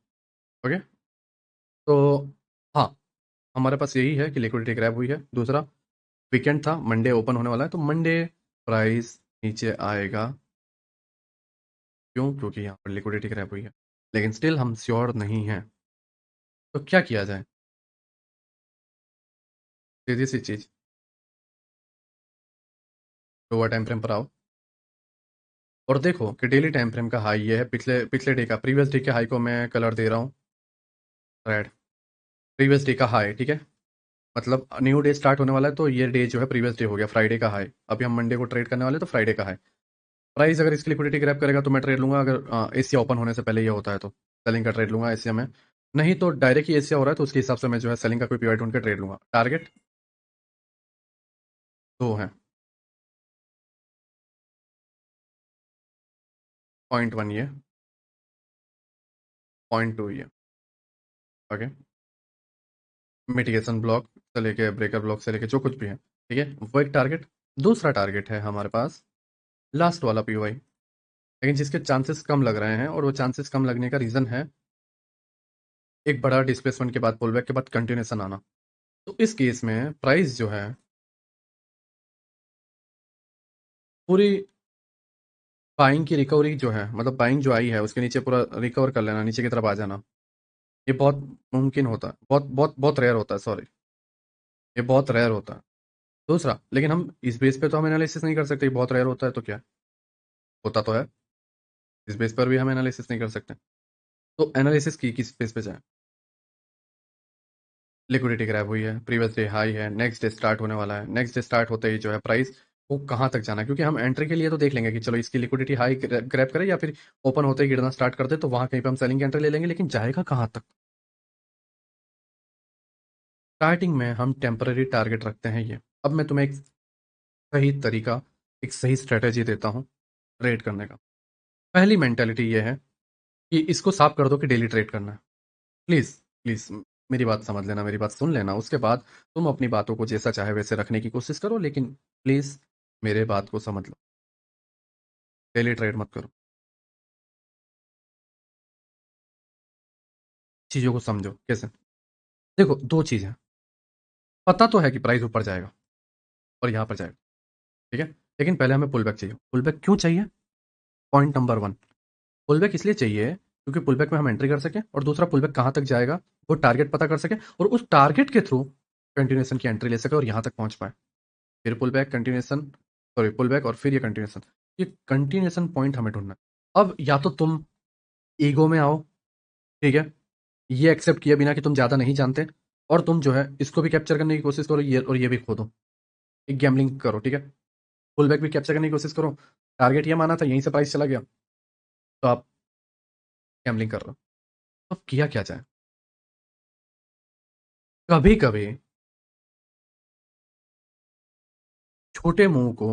ओके, तो हाँ, हमारे पास यही है कि लिक्विडिटी ग्रैब हुई है। दूसरा, वीकेंड था, मंडे ओपन होने वाला है, तो मंडे प्राइस नीचे आएगा। क्यों? क्योंकि यहाँ पर लिक्विडिटी ग्रैब हुई है, लेकिन स्टिल हम श्योर नहीं हैं, तो क्या किया जाए? सीधी सी चीज, लोअर टाइम फ्रेम पर आओ और देखो कि डेली टाइम फ्रेम का हाई ये है, पिछले पिछले डे का, प्रीवियस डे के हाई को मैं कलर दे रहा हूँ रेड, प्रीवियस डे का हाई, ठीक है, मतलब न्यू डे स्टार्ट होने वाला है, तो ये डे जो है प्रीवियस डे हो गया, फ्राइडे का हाई। अभी हम मंडे को ट्रेड करने वाले हैं, तो फ्राइडे का हाई प्राइस अगर इसकी लिक्विडिटी ग्रैब करेगा तो मैं ट्रेड लूंगा, अगर एशिया ओपन होने से पहले ये होता है तो सेलिंग का ट्रेड लूंगा एशिया में। नहीं तो डायरेक्ट ही एशिया हो रहा है, तो उसके हिसाब से मैं जो है सेलिंग का कोई पीवाई ढूंढ के ट्रेड लूंगा। टारगेट दो है, पॉइंट 1 ये, पॉइंट 2 ये। ओके, मिटिगेशन ब्लॉक से लेके ब्रेकर ब्लॉक से लेके जो कुछ भी है, ठीक है, वो एक टारगेट। दूसरा टारगेट है हमारे पास लास्ट वाला पीवाई, लेकिन जिसके चांसेस कम लग रहे हैं, और वो चांसेस कम लगने का रीज़न है एक बड़ा डिस्प्लेसमेंट के बाद, पुलबैक के बाद कंटिन्यूशन आना। तो इस केस में प्राइस जो है पूरी बाइंग की रिकवरी जो है, मतलब बाइंग जो आई है उसके नीचे पूरा रिकवर कर लेना, नीचे की तरफ आ जाना, ये बहुत मुमकिन होता है, बहुत बहुत बहुत रेयर होता है, सॉरी, ये बहुत रेयर होता है। दूसरा, लेकिन हम इस बेस पे तो हम एनालिसिस नहीं कर सकते कि बहुत रेयर होता है तो क्या होता, तो है, इस बेस पर भी हम एनालिसिस नहीं कर सकते। तो एनालिसिस की किस बेस पे जाए? लिक्विडिटी क्रैप हुई है, प्रीवियस डे हाई है, नेक्स्ट डे स्टार्ट होने वाला है, नेक्स्ट डे स्टार्ट होते ही जो है प्राइस वो कहाँ तक जाना है, क्योंकि हम एंट्री के लिए तो देख लेंगे कि चलो इसकी लिक्विडिटी हाई ग्रैप करे या फिर ओपन होते ही गिरना स्टार्ट कर दे, तो वहां कहीं पे हम सेलिंग की एंट्री ले लेंगे, लेकिन जाएगा कहाँ तक? स्टार्टिंग में हम टेम्पररी टारगेट रखते हैं ये। अब मैं तुम्हें एक सही तरीका, एक सही स्ट्रेटेजी देता हूँ ट्रेड करने का। पहली मेंटेलिटी ये है कि इसको साफ कर दो कि डेली ट्रेड करना है। प्लीज, प्लीज मेरी बात समझ लेना, मेरी बात सुन लेना, उसके बाद तुम अपनी बातों को जैसा चाहे वैसे रखने की कोशिश करो, लेकिन प्लीज मेरे बात को समझ लो, डेली ट्रेड मत करो, चीजों को समझो कैसे। देखो, दो चीज है, पता तो है कि प्राइस ऊपर जाएगा और यहाँ पर जाएगा, ठीक है, लेकिन पहले हमें पुल बैक चाहिए। पुल बैक क्यों चाहिए? पॉइंट नंबर 1, पुल बैक इसलिए चाहिए क्योंकि पुल बैक में हम एंट्री कर सकें, और दूसरा पुल बैक कहाँ तक जाएगा वो टारगेट पता कर सके, और उस टारगेट के थ्रू कंटिन्यूएशन की एंट्री ले सके और यहाँ तक पहुंच पाए। फिर pull back, continuation, sorry pull back और फिर ये कंटिन्यूएशन, ये कंटिन्यूएशन पॉइंट हमें ढूंढना है। अब या तो तुम ईगो में आओ, ठीक है, ये एक्सेप्ट किया बिना कि तुम ज़्यादा नहीं जानते, और तुम जो है इसको भी कैप्चर करने की कोशिश करो, ये और ये भी खो दो, एक गैम्बलिंग करो, ठीक है, पुल बैक भी कैप्चर करने की कोशिश करो, टारगेट ये माना था, यहीं से प्राइस चला गया, तो आप गैम्बलिंग कर रहा हूँ। अब किया क्या जाए? कभी कभी छोटे मुंह को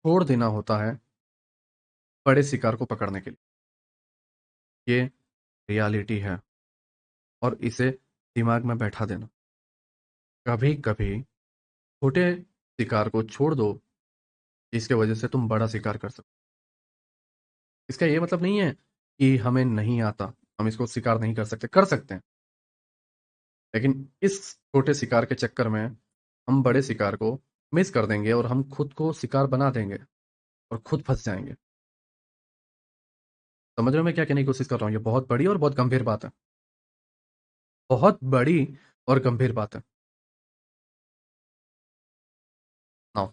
छोड़ देना होता है बड़े शिकार को पकड़ने के लिए। ये रियलिटी है और इसे दिमाग में बैठा देना। कभी कभी छोटे शिकार को छोड़ दो जिसके वजह से तुम बड़ा शिकार कर सको। इसका ये मतलब नहीं है कि हमें नहीं आता, हम इसको शिकार नहीं कर सकते हैं। लेकिन इस छोटे शिकार के चक्कर में हम बड़े शिकार को मिस कर देंगे और हम खुद को शिकार बना देंगे और खुद फंस जाएंगे। समझ रहे हो मैं क्या कहने की कोशिश कर रहा हूँ? ये बहुत बड़ी और बहुत गंभीर बात है। बहुत बड़ी और गंभीर बात है। नाउ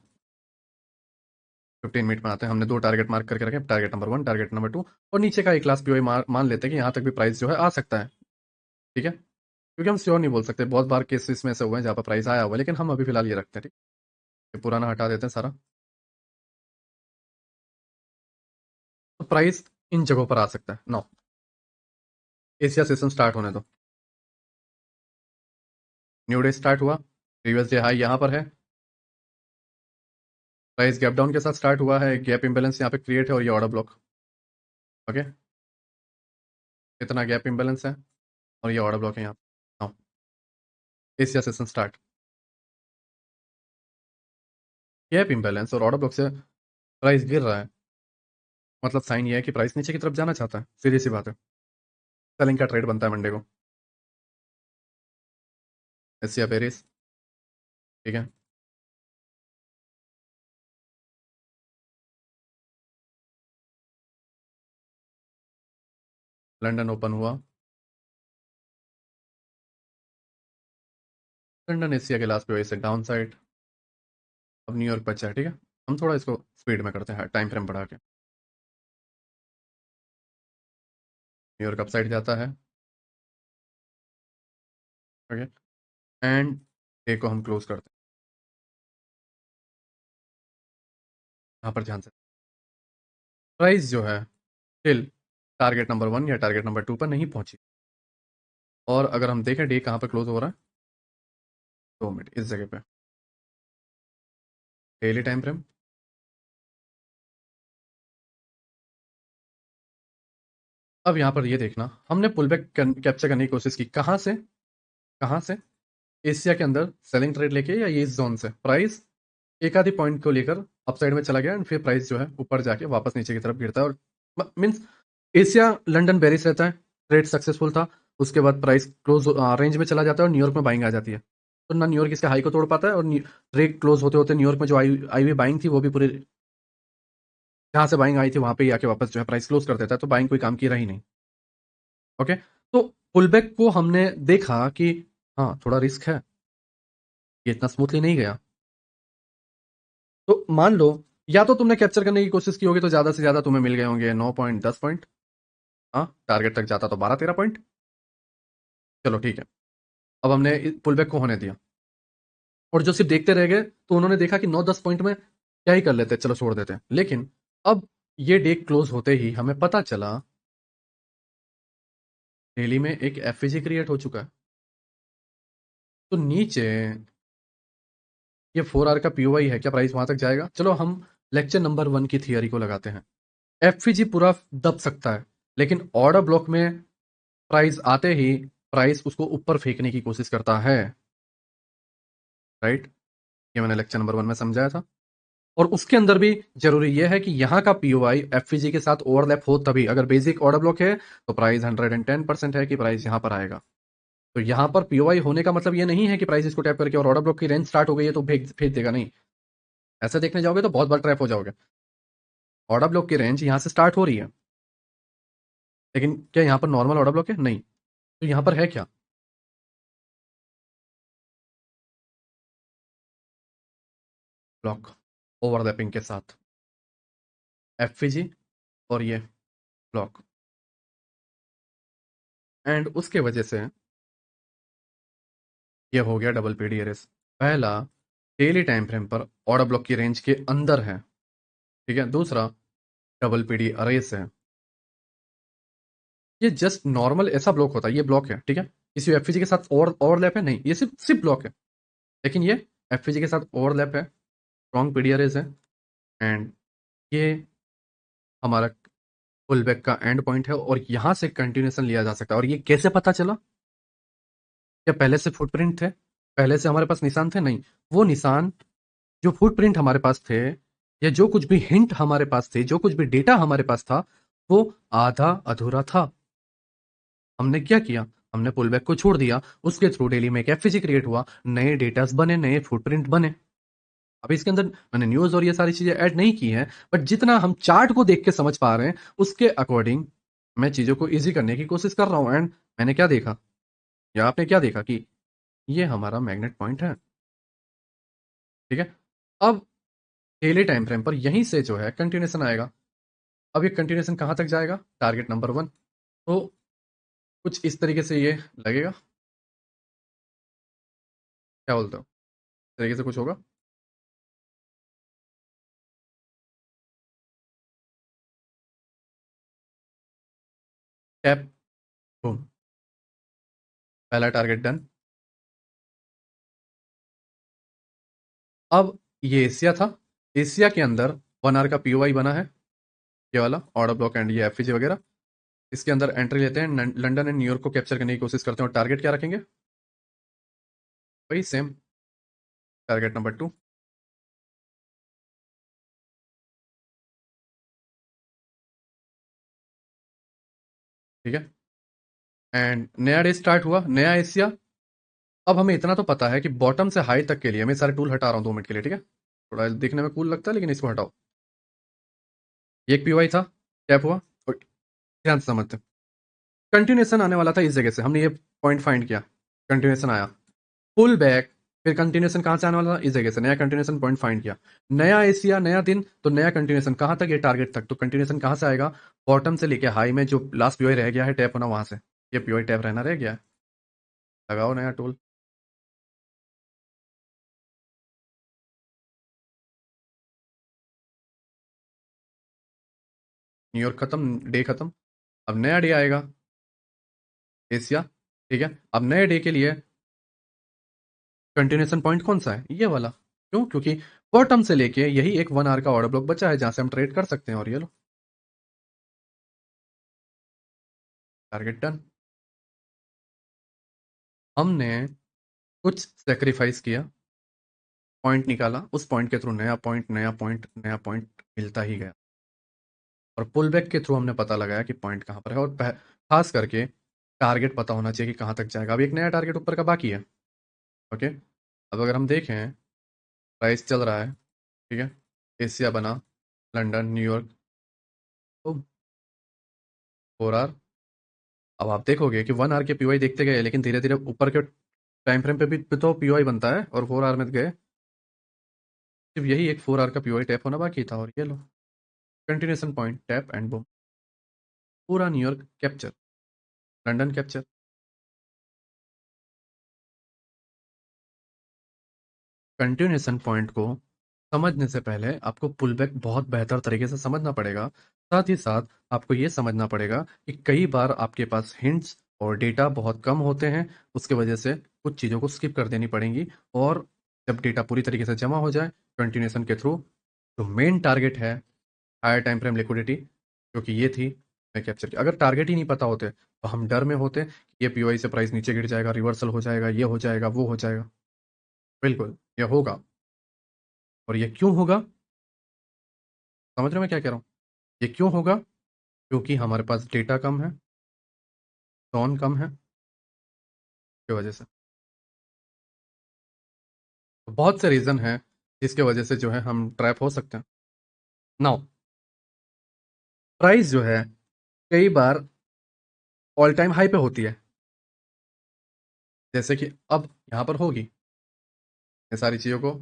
15 मिनट में आते हैं। हमने दो टारगेट मार्क करके रखे, टारगेट नंबर 1, टारगेट नंबर 2, और नीचे का एक क्लास पीओई मान लेते हैं कि यहाँ तक भी प्राइस जो है आ सकता है। ठीक है, क्योंकि हम श्योर नहीं बोल सकते। बहुत बार केसेस में ऐसे हुए हैं जहाँ पर प्राइस आया हुआ है, लेकिन हम अभी फिलहाल ये रखते हैं। ठीक, ये पुराना हटा देते हैं सारा। तो प्राइस इन जगहों पर आ सकता है। नो, एशिया सेशन स्टार्ट होने दो। न्यू डे स्टार्ट हुआ, प्रीवियस डे हाई यहाँ पर है। प्राइस गैप डाउन के साथ स्टार्ट हुआ है, गैप इंबैलेंस यहाँ पे क्रिएट है और ये ऑर्डर ब्लॉक। ओके, इतना गैप इंबैलेंस है और ये ऑर्डर ब्लॉक है यहाँ। No, Asia session start, gap imbalance और ऑर्डर ब्लॉक से प्राइस गिर रहा है। मतलब साइन ये है कि प्राइस नीचे की तरफ जाना चाहता है। सीधी सी बात है। सेलिंग का ट्रेड बनता है मंडे को। एशिया पेरिस, ठीक है। लंदन ओपन हुआ, लंदन एशिया के लास्ट पे वही से डाउन साइड। अब न्यूयॉर्क बचा है। ठीक है, हम थोड़ा इसको स्पीड में करते हैं, टाइम फ्रेम बढ़ा के। न्यूयॉर्क अप साइड जाता है। ओके, एंड डे को हम क्लोज करते हैं। यहाँ पर ध्यान से, प्राइस जो है स्टिल टारगेट नंबर 1 या टारगेट नंबर 2 पर नहीं पहुंची। और अगर हम देखें डे कहाँ पर क्लोज हो रहा है, 2 मिनट इस जगह पे, डेली टाइम फ्रेम। अब यहाँ पर ये देखना, हमने पुल बैक कैप्चर करने की कोशिश की। कहाँ से? कहाँ से? एशिया के अंदर सेलिंग ट्रेड लेके या ये इस जोन से प्राइस एक आधी पॉइंट को लेकर अपसाइड में चला गया एंड फिर प्राइस जो है ऊपर जाके वापस नीचे की तरफ गिरता है। और मीन्स एशिया लंदन बेरिश रहता है, ट्रेड सक्सेसफुल था। उसके बाद प्राइस क्लोज रेंज में चला जाता है और न्यूयॉर्क में बाइंग आ जाती है। तो ना न्यूयॉर्क इसके हाई को तोड़ पाता है और ट्रेड क्लोज होते होते न्यूयॉर्क में जो आई आई हुई बाइंग थी वो भी पूरी जहां से बाइंग आई थी वहां पे ही आके वापस जो है प्राइस क्लोज कर देता है। तो बाइंग कोई काम की रही नहीं। ओके, तो पुलबैक को हमने देखा कि हाँ थोड़ा रिस्क है, ये इतना स्मूथली नहीं गया। तो मान लो या तो तुमने कैप्चर करने की कोशिश की होगी तो ज्यादा से ज्यादा तुम्हें मिल गए होंगे 9 पॉइंट, 10 पॉइंट। हाँ, टारगेट तक जाता तो 12-13 पॉइंट। चलो ठीक है, अब हमने पुल बैक को होने दिया और जो सिर्फ देखते रह गए तो उन्होंने देखा कि 9-10 पॉइंट में क्या ही कर लेते, चलो छोड़ देते हैं। लेकिन अब ये डे क्लोज होते ही हमें पता चला डेली में एक एफवीजी क्रिएट हो चुका है। तो नीचे ये 4 आवर का पीओवाई है, क्या प्राइस वहां तक जाएगा? चलो हम लेक्चर नंबर 1 की थियरी को लगाते हैं। एफवीजी पूरा दब सकता है, लेकिन ऑर्डर ब्लॉक में प्राइस आते ही प्राइस उसको ऊपर फेंकने की कोशिश करता है। राइट, ये मैंने लेक्चर नंबर 1 में समझाया था। और उसके अंदर भी जरूरी यह है कि यहाँ का पीओआई एफवीजी के साथ ओवरलैप हो तभी। अगर बेसिक ऑर्डर ब्लॉक है तो प्राइस 110% है कि प्राइस यहाँ पर आएगा। तो यहाँ पर पीओआई होने का मतलब ये नहीं है कि प्राइस इसको टैप करके और ऑर्डर ब्लॉक की रेंज स्टार्ट हो गई है तो भेज भेज देगा, नहीं। ऐसे देखने जाओगे तो बहुत बार ट्रैप हो जाओगे। ऑर्डर ब्लॉक की रेंज यहाँ से स्टार्ट हो रही है, लेकिन क्या यहाँ पर नॉर्मल ऑर्डर ब्लॉक है? नहीं। तो यहाँ पर है क्या? ब्लॉक ओवरलैपिंग के साथ एफवीजी और ये ब्लॉक, एंड उसके वजह से ये हो गया डबल पीडी एरेस। पहला, डेली टाइम फ्रेम पर ऑर्डर ब्लॉक की रेंज के अंदर है। ठीक है, दूसरा डबल पीडी अरेस है। ये जस्ट नॉर्मल ऐसा ब्लॉक होता है, ये ब्लॉक है, ठीक है, किसी एफपीजी के साथ और ओवरलैप है नहीं, ये सिर्फ सिर्फ ब्लॉक है, लेकिन ये एफपीजी के साथ ओवरलैप है, स्ट्रॉन्ग पीडीआरएस है, एंड ये हमारा पुल बैक का एंड पॉइंट है, और यहां से कंटिन्यूएशन लिया जा सकता है। और ये कैसे पता चला? क्या पहले से फुटप्रिंट थे, पहले से हमारे पास निशान थे? नहीं, वो निशान, जो फुटप्रिंट हमारे पास थे, या जो कुछ भी हिंट हमारे पास थे, जो कुछ भी डेटा हमारे पास था, वो आधा अधूरा था। हमने क्या किया? हमने पुल बैक को छोड़ दिया, उसके थ्रू डेली में एक एफवीजी क्रिएट हुआ, नए डेटास बने, नए फुटप्रिंट बने। अब इसके अंदर मैंने न्यूज और ये सारी चीजें ऐड नहीं की हैं, बट जितना हम चार्ट को देख के समझ पा रहे हैं, उसके अकॉर्डिंग मैं चीजों को इजी करने की कोशिश कर रहा हूं। एंड मैंने क्या देखा, या आपने क्या देखा, कि ये हमारा मैग्नेट पॉइंट है, ठीक है। अब डेली टाइम फ्रेम पर यहीं से जो है कंटिन्यूएशन आएगा। अब ये कंटिन्यूएशन कहां तक जाएगा? Target number 1। तो कुछ इस तरीके से ये लगेगा, क्या बोलते हो, इस तरीके से कुछ होगा। टैप, बूम, पहला टारगेट डन। अब ये एशिया था, एशिया के अंदर 1 आवर का पीओआई बना है, ये वाला ऑर्डर ब्लॉक एंड ये एफईजी वगैरह। इसके अंदर एंट्री लेते हैं, लंदन एंड न्यूयॉर्क को कैप्चर करने की कोशिश करते हैं, और टारगेट क्या रखेंगे? वही सेम, टारगेट नंबर 2। ठीक है, एंड नया डे स्टार्ट हुआ, नया एशिया। अब हमें इतना तो पता है कि बॉटम से हाई तक के लिए, मैं सारे टूल हटा रहा हूँ 2 मिनट के लिए, ठीक है, थोड़ा दिखने में कूल लगता है लेकिन इसको हटाओ। ये एक पीओआई था, टैप हुआ, और ध्यान से समझते हैं, कंटिन्यूएशन आने वाला था इस जगह से, हमने ये पॉइंट फाइंड किया, कंटिन्यूएशन आया, पुल बैक, फिर कंटिन्यूएशन कहां से आने वाला था? इस जगह से, नया कंटिन्यूएशन पॉइंट फाइंड किया, नया एशिया, नया दिन, तो नया कंटिन्यूएशन कहां तक? ये टारगेट तक। तो कंटिन्यूएशन कहां से आएगा? बॉटम से लेके हाई में जो लास्ट पीओआई रह गया है टैप होना, वहां से। ये पीओआई टैप रहना रह गया है, लगाओ नया टूल। न्यूयॉर्क खत्म, डे खत्म, अब नया डे आएगा, एशिया, ठीक है। अब नए डे के लिए कंटिन्यूएशन पॉइंट कौन सा है? ये वाला। क्यों? क्योंकि बॉटम से लेके यही एक 1 आवर का ऑर्डर ब्लॉक बचा है जहां से हम ट्रेड कर सकते हैं, और ये लो, टारगेट डन। हमने कुछ सेक्रीफाइस किया, पॉइंट निकाला, उस पॉइंट के थ्रू नया पॉइंट, नया पॉइंट, नया पॉइंट मिलता ही गया, और पुल बैक के थ्रू हमने पता लगाया कि पॉइंट कहाँ पर है, और खास करके टारगेट पता होना चाहिए कि कहाँ तक जाएगा। अब एक नया टारगेट ऊपर का बाकी है, ओके। अब अगर हम देखें, प्राइस चल रहा है, ठीक है, एशिया बना, लंदन, न्यूयॉर्क, तो 4 आवर। अब आप देखोगे कि 1 आवर के पीओआई देखते गए, लेकिन धीरे धीरे ऊपर के टाइम फ्रेम पे तो पीओआई बनता है, और 4 आवर में गए, सिर्फ यही एक 4 आवर का पीओआई टैप होना बाकी था, और ये लो, continuation point tap and boom, पूरा New York capture, London capture. Continuation point को समझने से पहले आपको पुल बैक बहुत बेहतर तरीके से समझना पड़ेगा। साथ ही साथ आपको ये समझना पड़ेगा कि कई बार आपके पास हिंट्स और डेटा बहुत कम होते हैं, उसके वजह से कुछ चीज़ों को स्किप कर देनी पड़ेंगी, और जब डेटा पूरी तरीके से जमा हो जाए कंटिन्यूएशन के थ्रू, जो मेन टारगेट है, हायर टाइम फ्रेम लिक्विडिटी, क्योंकि ये थी, मैं कैप्चर की। अगर टारगेट ही नहीं पता होते तो हम डर में होते कि ये पीओआई से प्राइस नीचे गिर जाएगा, रिवर्सल हो जाएगा, ये हो जाएगा, वो हो जाएगा। बिल्कुल, ये होगा। और ये क्यों होगा? समझ रहे हो मैं क्या कह रहा हूँ? ये क्यों होगा? क्योंकि हमारे पास डेटा कम है, टोन कम है, की वजह से। तो बहुत से रीजन है जिसके वजह से जो है हम ट्रैप हो सकते हैं। नाउ, प्राइस जो है कई बार ऑल टाइम हाई पे होती है, जैसे कि अब यहाँ पर होगी। मैं सारी चीज़ों को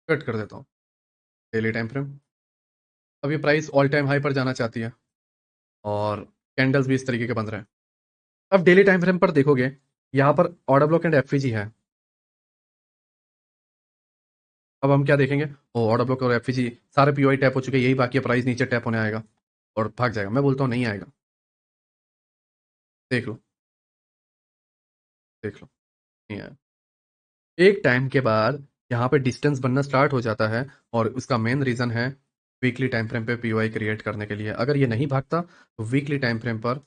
कट कर देता हूँ, डेली टाइम फ्रेम। अब ये प्राइस ऑल टाइम हाई पर जाना चाहती है, और कैंडल्स भी इस तरीके के बन रहे हैं। अब डेली टाइम फ्रेम पर देखोगे, यहाँ पर ऑर्डर ब्लॉक एंड एफवीजी है। अब हम क्या देखेंगे? ओ, ऑर्डर ब्लॉक और एफवीजी सारे पीओआई टैप हो चुके हैं, यही बाकी है, प्राइस नीचे टैप होने आएगा और भाग जाएगा। मैं बोलता हूँ नहीं आएगा, देख लो, देख लो, नहीं आया। एक टाइम के बाद यहाँ पे डिस्टेंस बनना स्टार्ट हो जाता है, और उसका मेन रीजन है वीकली टाइम फ्रेम पे पीओआई क्रिएट करने के लिए। अगर ये नहीं भागता तो वीकली टाइम फ्रेम पर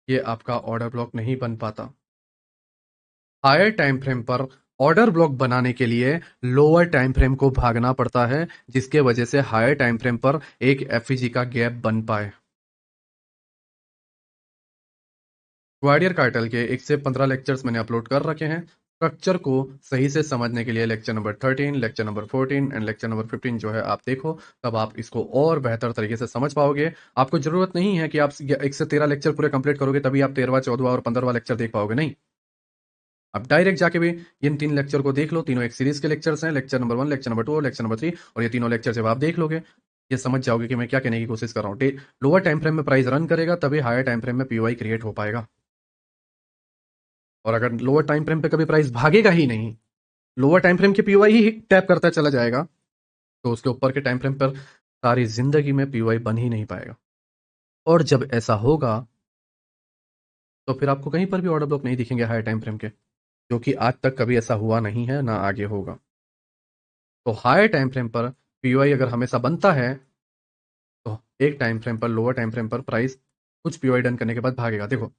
ये आपका ऑर्डर ब्लॉक नहीं बन पाता। हायर टाइम फ्रेम पर ऑर्डर ब्लॉक बनाने के लिए लोअर टाइम फ्रेम को भागना पड़ता है, जिसके वजह से हायर टाइम फ्रेम पर एक एफईजी का गैप बन पाए। ग्वाडियर कार्टेल के 1 से 15 लेक्चर्स मैंने अपलोड कर रखे हैं। स्ट्रक्चर को सही से समझने के लिए lecture number 13, lecture number 14 and lecture number 15 जो है आप देखो, तब आप इसको और बेहतर तरीके से समझ पाओगे। आपको जरूरत नहीं है कि आप 1 से 13 लेक्चर पूरे कंप्लीट करोगे तभी आप 13वां, 14वां और 15वां लेक्चर देख पाओगे, नहीं। आप डायरेक्ट जाके भी इन 3 लेक्चर को देख लो। तीनों एक सीरीज के लेक्चर्स हैं, लेक्चर नंबर 1, लेक्चर नंबर 2 और लेक्चर नंबर 3। और ये तीनों लेक्चर जब आप देख लोगे, ये समझ जाओगे कि मैं क्या कहने की कोशिश कर रहा हूँ। लोअर टाइम फ्रेम में प्राइस रन करेगा तभी हायर टाइम फ्रेम में पीओआई क्रिएट हो पाएगा। और अगर लोअर टाइम फ्रेम पे कभी प्राइस भागेगा ही नहीं, लोअर टाइम फ्रेम के पीओआई ही टैप करता चला जाएगा, तो उसके ऊपर के टाइम फ्रेम पर सारी जिंदगी में पीओआई बन ही नहीं पाएगा। और जब ऐसा होगा तो फिर आपको कहीं पर भी ऑर्डर ब्लॉक नहीं दिखेंगे हायर टाइम फ्रेम के, जो कि आज तक कभी ऐसा हुआ नहीं है, ना आगे होगा। तो हायर टाइम फ्रेम पर पीओआई अगर हमेशा बनता है तो एक टाइम फ्रेम पर, लोअर टाइम फ्रेम पर प्राइस कुछ पीओआई डन करने के बाद भागेगा। देखो,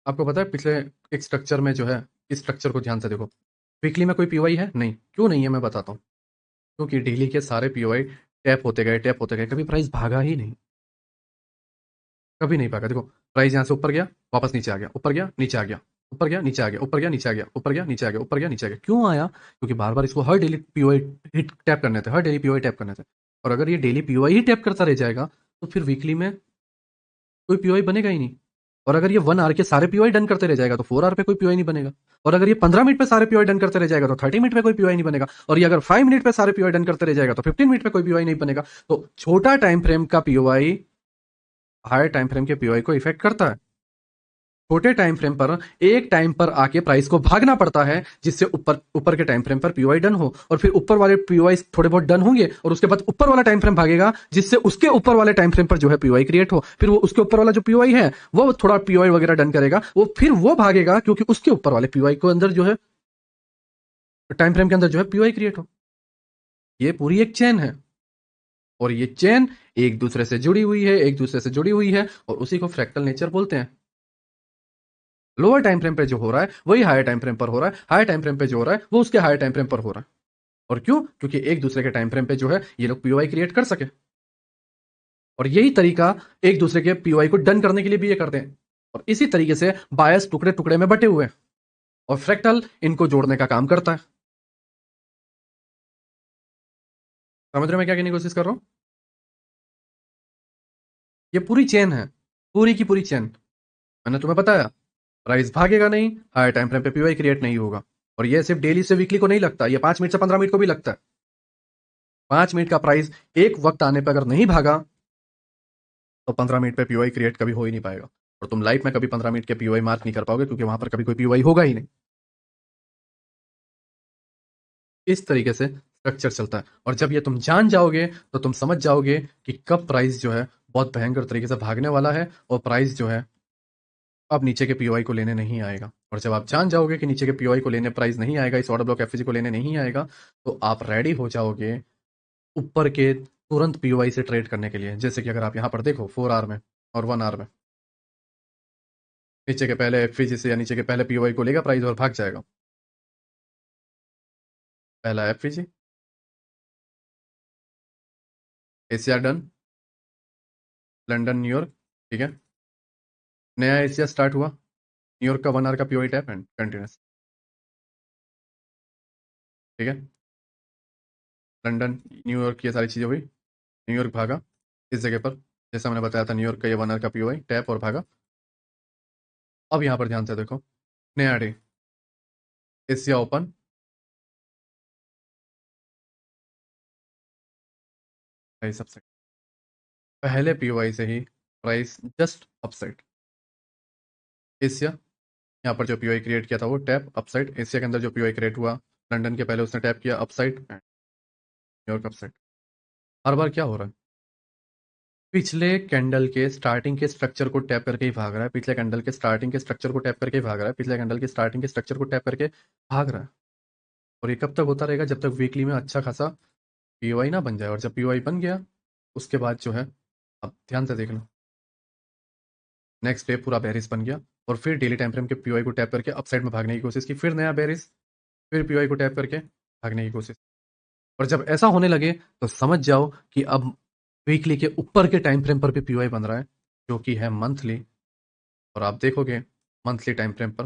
आपको पता है पिछले एक स्ट्रक्चर में जो है, इस स्ट्रक्चर को ध्यान से देखो, वीकली में कोई पीओआई है नहीं। क्यों नहीं है मैं बताता हूँ। क्योंकि डेली के सारे पीओआई टैप होते गए, टैप होते गए, कभी प्राइस भागा ही नहीं, कभी नहीं भागा। देखो, प्राइस यहाँ से ऊपर गया, वापस नीचे आ गया, ऊपर गया, नीचे आ गया, ऊपर गया, नीचे आ गया, ऊपर गया, नीचे आ गया, ऊपर गया, नीचे आ गया, ऊपर गया, नीचे आ गया। क्यों आया? क्योंकि बार बार इसको हर डेली पीओआई हिट टैप करने थे, हर डेली पीओआई टैप करने थे। और अगर ये डेली पीओआई ही टैप करता रह जाएगा तो फिर वीकली में कोई पीओआई बनेगा ही नहीं। और अगर ये 1 आवर के सारे पीओआई डन करते रह जाएगा तो 4 आवर पे कोई पीओआई नहीं बनेगा। और अगर ये 15 मिनट पे सारे पीओआई डन करते रह जाएगा तो 30 मिनट पे कोई पीओआई नहीं बनेगा। और ये अगर 5 मिनट पे सारे पीओआई डन करते रह जाएगा तो 15 मिनट पे कोई पीओआई नहीं बनेगा। तो छोटा टाइम फ्रेम का पीओआई हायर टाइम फ्रेम के पीओआई को इफेक्ट करता है। छोटे टाइम फ्रेम पर एक टाइम पर आके प्राइस को भागना पड़ता है, जिससे ऊपर ऊपर के टाइम फ्रेम पर पीओआई डन हो, और फिर ऊपर वाले पीओआई थोड़े बहुत डन होंगे और उसके बाद ऊपर वाला टाइम फ्रेम भागेगा, जिससे उसके ऊपर वाले टाइम फ्रेम पर जो है पीओआई क्रिएट हो। फिर वो उसके ऊपर वाला जो पीओआई है वो थोड़ा पीओआई वगैरह डन करेगा, वो फिर वो भागेगा क्योंकि उसके ऊपर वाले पीओआई को अंदर जो है, टाइम फ्रेम के अंदर जो है पीओआई क्रिएट हो। ये पूरी एक चेन है, और ये चेन एक दूसरे से जुड़ी हुई है, एक दूसरे से जुड़ी हुई है, और उसी को फ्रैक्टल नेचर बोलते हैं। लोअर टाइम फ्रेम पे जो हो रहा है वही हायर टाइम फ्रेम पर हो रहा है, हायर टाइम फ्रेम पे जो हो रहा है वो उसके हायर टाइम फ्रेम पर हो रहा है। और क्यों? क्योंकि एक दूसरे के टाइम फ्रेम पे जो है ये लोग पीओआई क्रिएट कर सके। और यही तरीका एक दूसरे के पीओआई को डन करने के लिए भी ये करते हैं। और इसी तरीके से बायस टुकड़े टुकड़े में बटे हुए हैं, और फ्रैक्टल इनको जोड़ने का काम करता है। समझ रहे हो मैं क्या कहने की कोशिश कर रहा हूं? ये पूरी चेन है, पूरी की पूरी चेन। मैंने तुम्हें बताया, प्राइस भागेगा नहीं, हायर टाइम फ्रेम पे पीओआई क्रिएट नहीं होगा। और ये सिर्फ डेली से वीकली को नहीं लगता, ये 5 मिनट से 15 मिनट को भी लगता है। 5 मिनट का प्राइस एक वक्त आने पर अगर नहीं भागा तो 15 मिनट पे पीओआई क्रिएट कभी हो ही नहीं पाएगा। और तुम लाइफ में कभी 15 मिनट के पीओआई मार्क नहीं कर पाओगे, क्योंकि वहां पर कभी कोई पीओआई होगा ही नहीं। इस तरीके से स्ट्रक्चर चलता है। और जब ये तुम जान जाओगे तो तुम समझ जाओगे कि कब प्राइस जो है बहुत भयंकर तरीके से भागने वाला है, और प्राइस जो है अब नीचे के पीओआई को लेने नहीं आएगा। और जब आप जान जाओगे कि नीचे के पीओआई को लेने प्राइस नहीं आएगा, इस ऑर्डर ब्लॉक एफजी को लेने नहीं आएगा, तो आप रेडी हो जाओगे ऊपर के तुरंत पीओआई से ट्रेड करने के लिए। जैसे कि अगर आप यहाँ पर देखो 4 आवर में और 1 आवर में, नीचे के पहले एफजी से या नीचे के पहले पीओआई को लेगा प्राइस और भाग जाएगा। पहला FG, Asia done, London, New York, ठीक है। नया एशिया स्टार्ट हुआ, न्यूयॉर्क का 1 आवर का पीओआई टैप एंड कंटिन्यूस, ठीक है। लंदन, न्यूयॉर्क, ये सारी चीज़ें हुई, न्यूयॉर्क भागा इस जगह पर, जैसा मैंने बताया था, न्यूयॉर्क का ये 1 आवर का पीओआई टैप और भागा। अब यहाँ पर ध्यान से देखो, नया day, Asia open, price upside, पहले पीओआई से ही प्राइस जस्ट अपसाइड। एशिया, यहाँ पर जो पीओआई क्रिएट किया था वो टैप अपसाइड, एशिया के अंदर जो पीओआई क्रिएट हुआ लंदन के पहले उसने टैप किया अपसाइड, न्यूयॉर्क अपसाइड। हर बार क्या हो रहा है? पिछले कैंडल के स्टार्टिंग के स्ट्रक्चर को टैप करके ही भाग रहा है, पिछले कैंडल के स्टार्टिंग के स्ट्रक्चर को टैप करके ही भाग रहा है, पिछले कैंडल के स्टार्टिंग के स्ट्रक्चर को टैप करके भाग रहा है। और ये कब तक होता रहेगा? जब तक वीकली में अच्छा खासा पीओआई ना बन जाए। और जब पीओआई बन गया उसके बाद जो है, अब ध्यान से देख लो, नेक्स्ट डे पूरा बेरिस बन गया और फिर डेली टाइम फ्रेम के पीओआई को टैप करके अपसाइड में भागने की कोशिश की, फिर नया बेरिस, फिर पीओआई को टैप करके भागने की कोशिश। और जब ऐसा होने लगे तो समझ जाओ कि अब वीकली के ऊपर के टाइम फ्रेम पर भी पीओआई बन रहा है, जो कि है मंथली। और आप देखोगे मंथली टाइम फ्रेम पर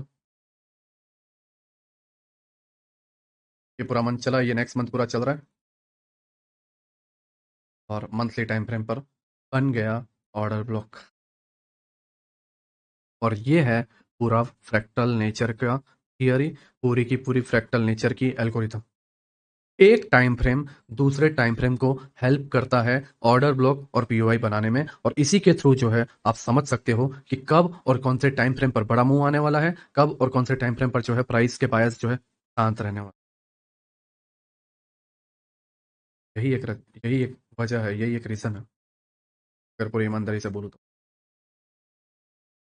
ये पूरा मंथ चला, ये नेक्स्ट मंथ पूरा चल रहा है और मंथली टाइम फ्रेम पर बन गया ऑर्डर ब्लॉक। और ये है पूरा फ्रैक्टल नेचर का थियरी, पूरी की पूरी फ्रैक्टल नेचर की एल्गोरिथम। एक टाइम फ्रेम दूसरे टाइम फ्रेम को हेल्प करता है ऑर्डर ब्लॉक और पीओआई बनाने में, और इसी के थ्रू जो है आप समझ सकते हो कि कब और कौन से टाइम फ्रेम पर बड़ा मूव आने वाला है, कब और कौन से टाइम फ्रेम पर जो है प्राइस के बायस जो है शांत रहने वाला। यही एक वजह है, यही एक रीजन है, अगर पूरी ईमानदारी से बोलूँ तो।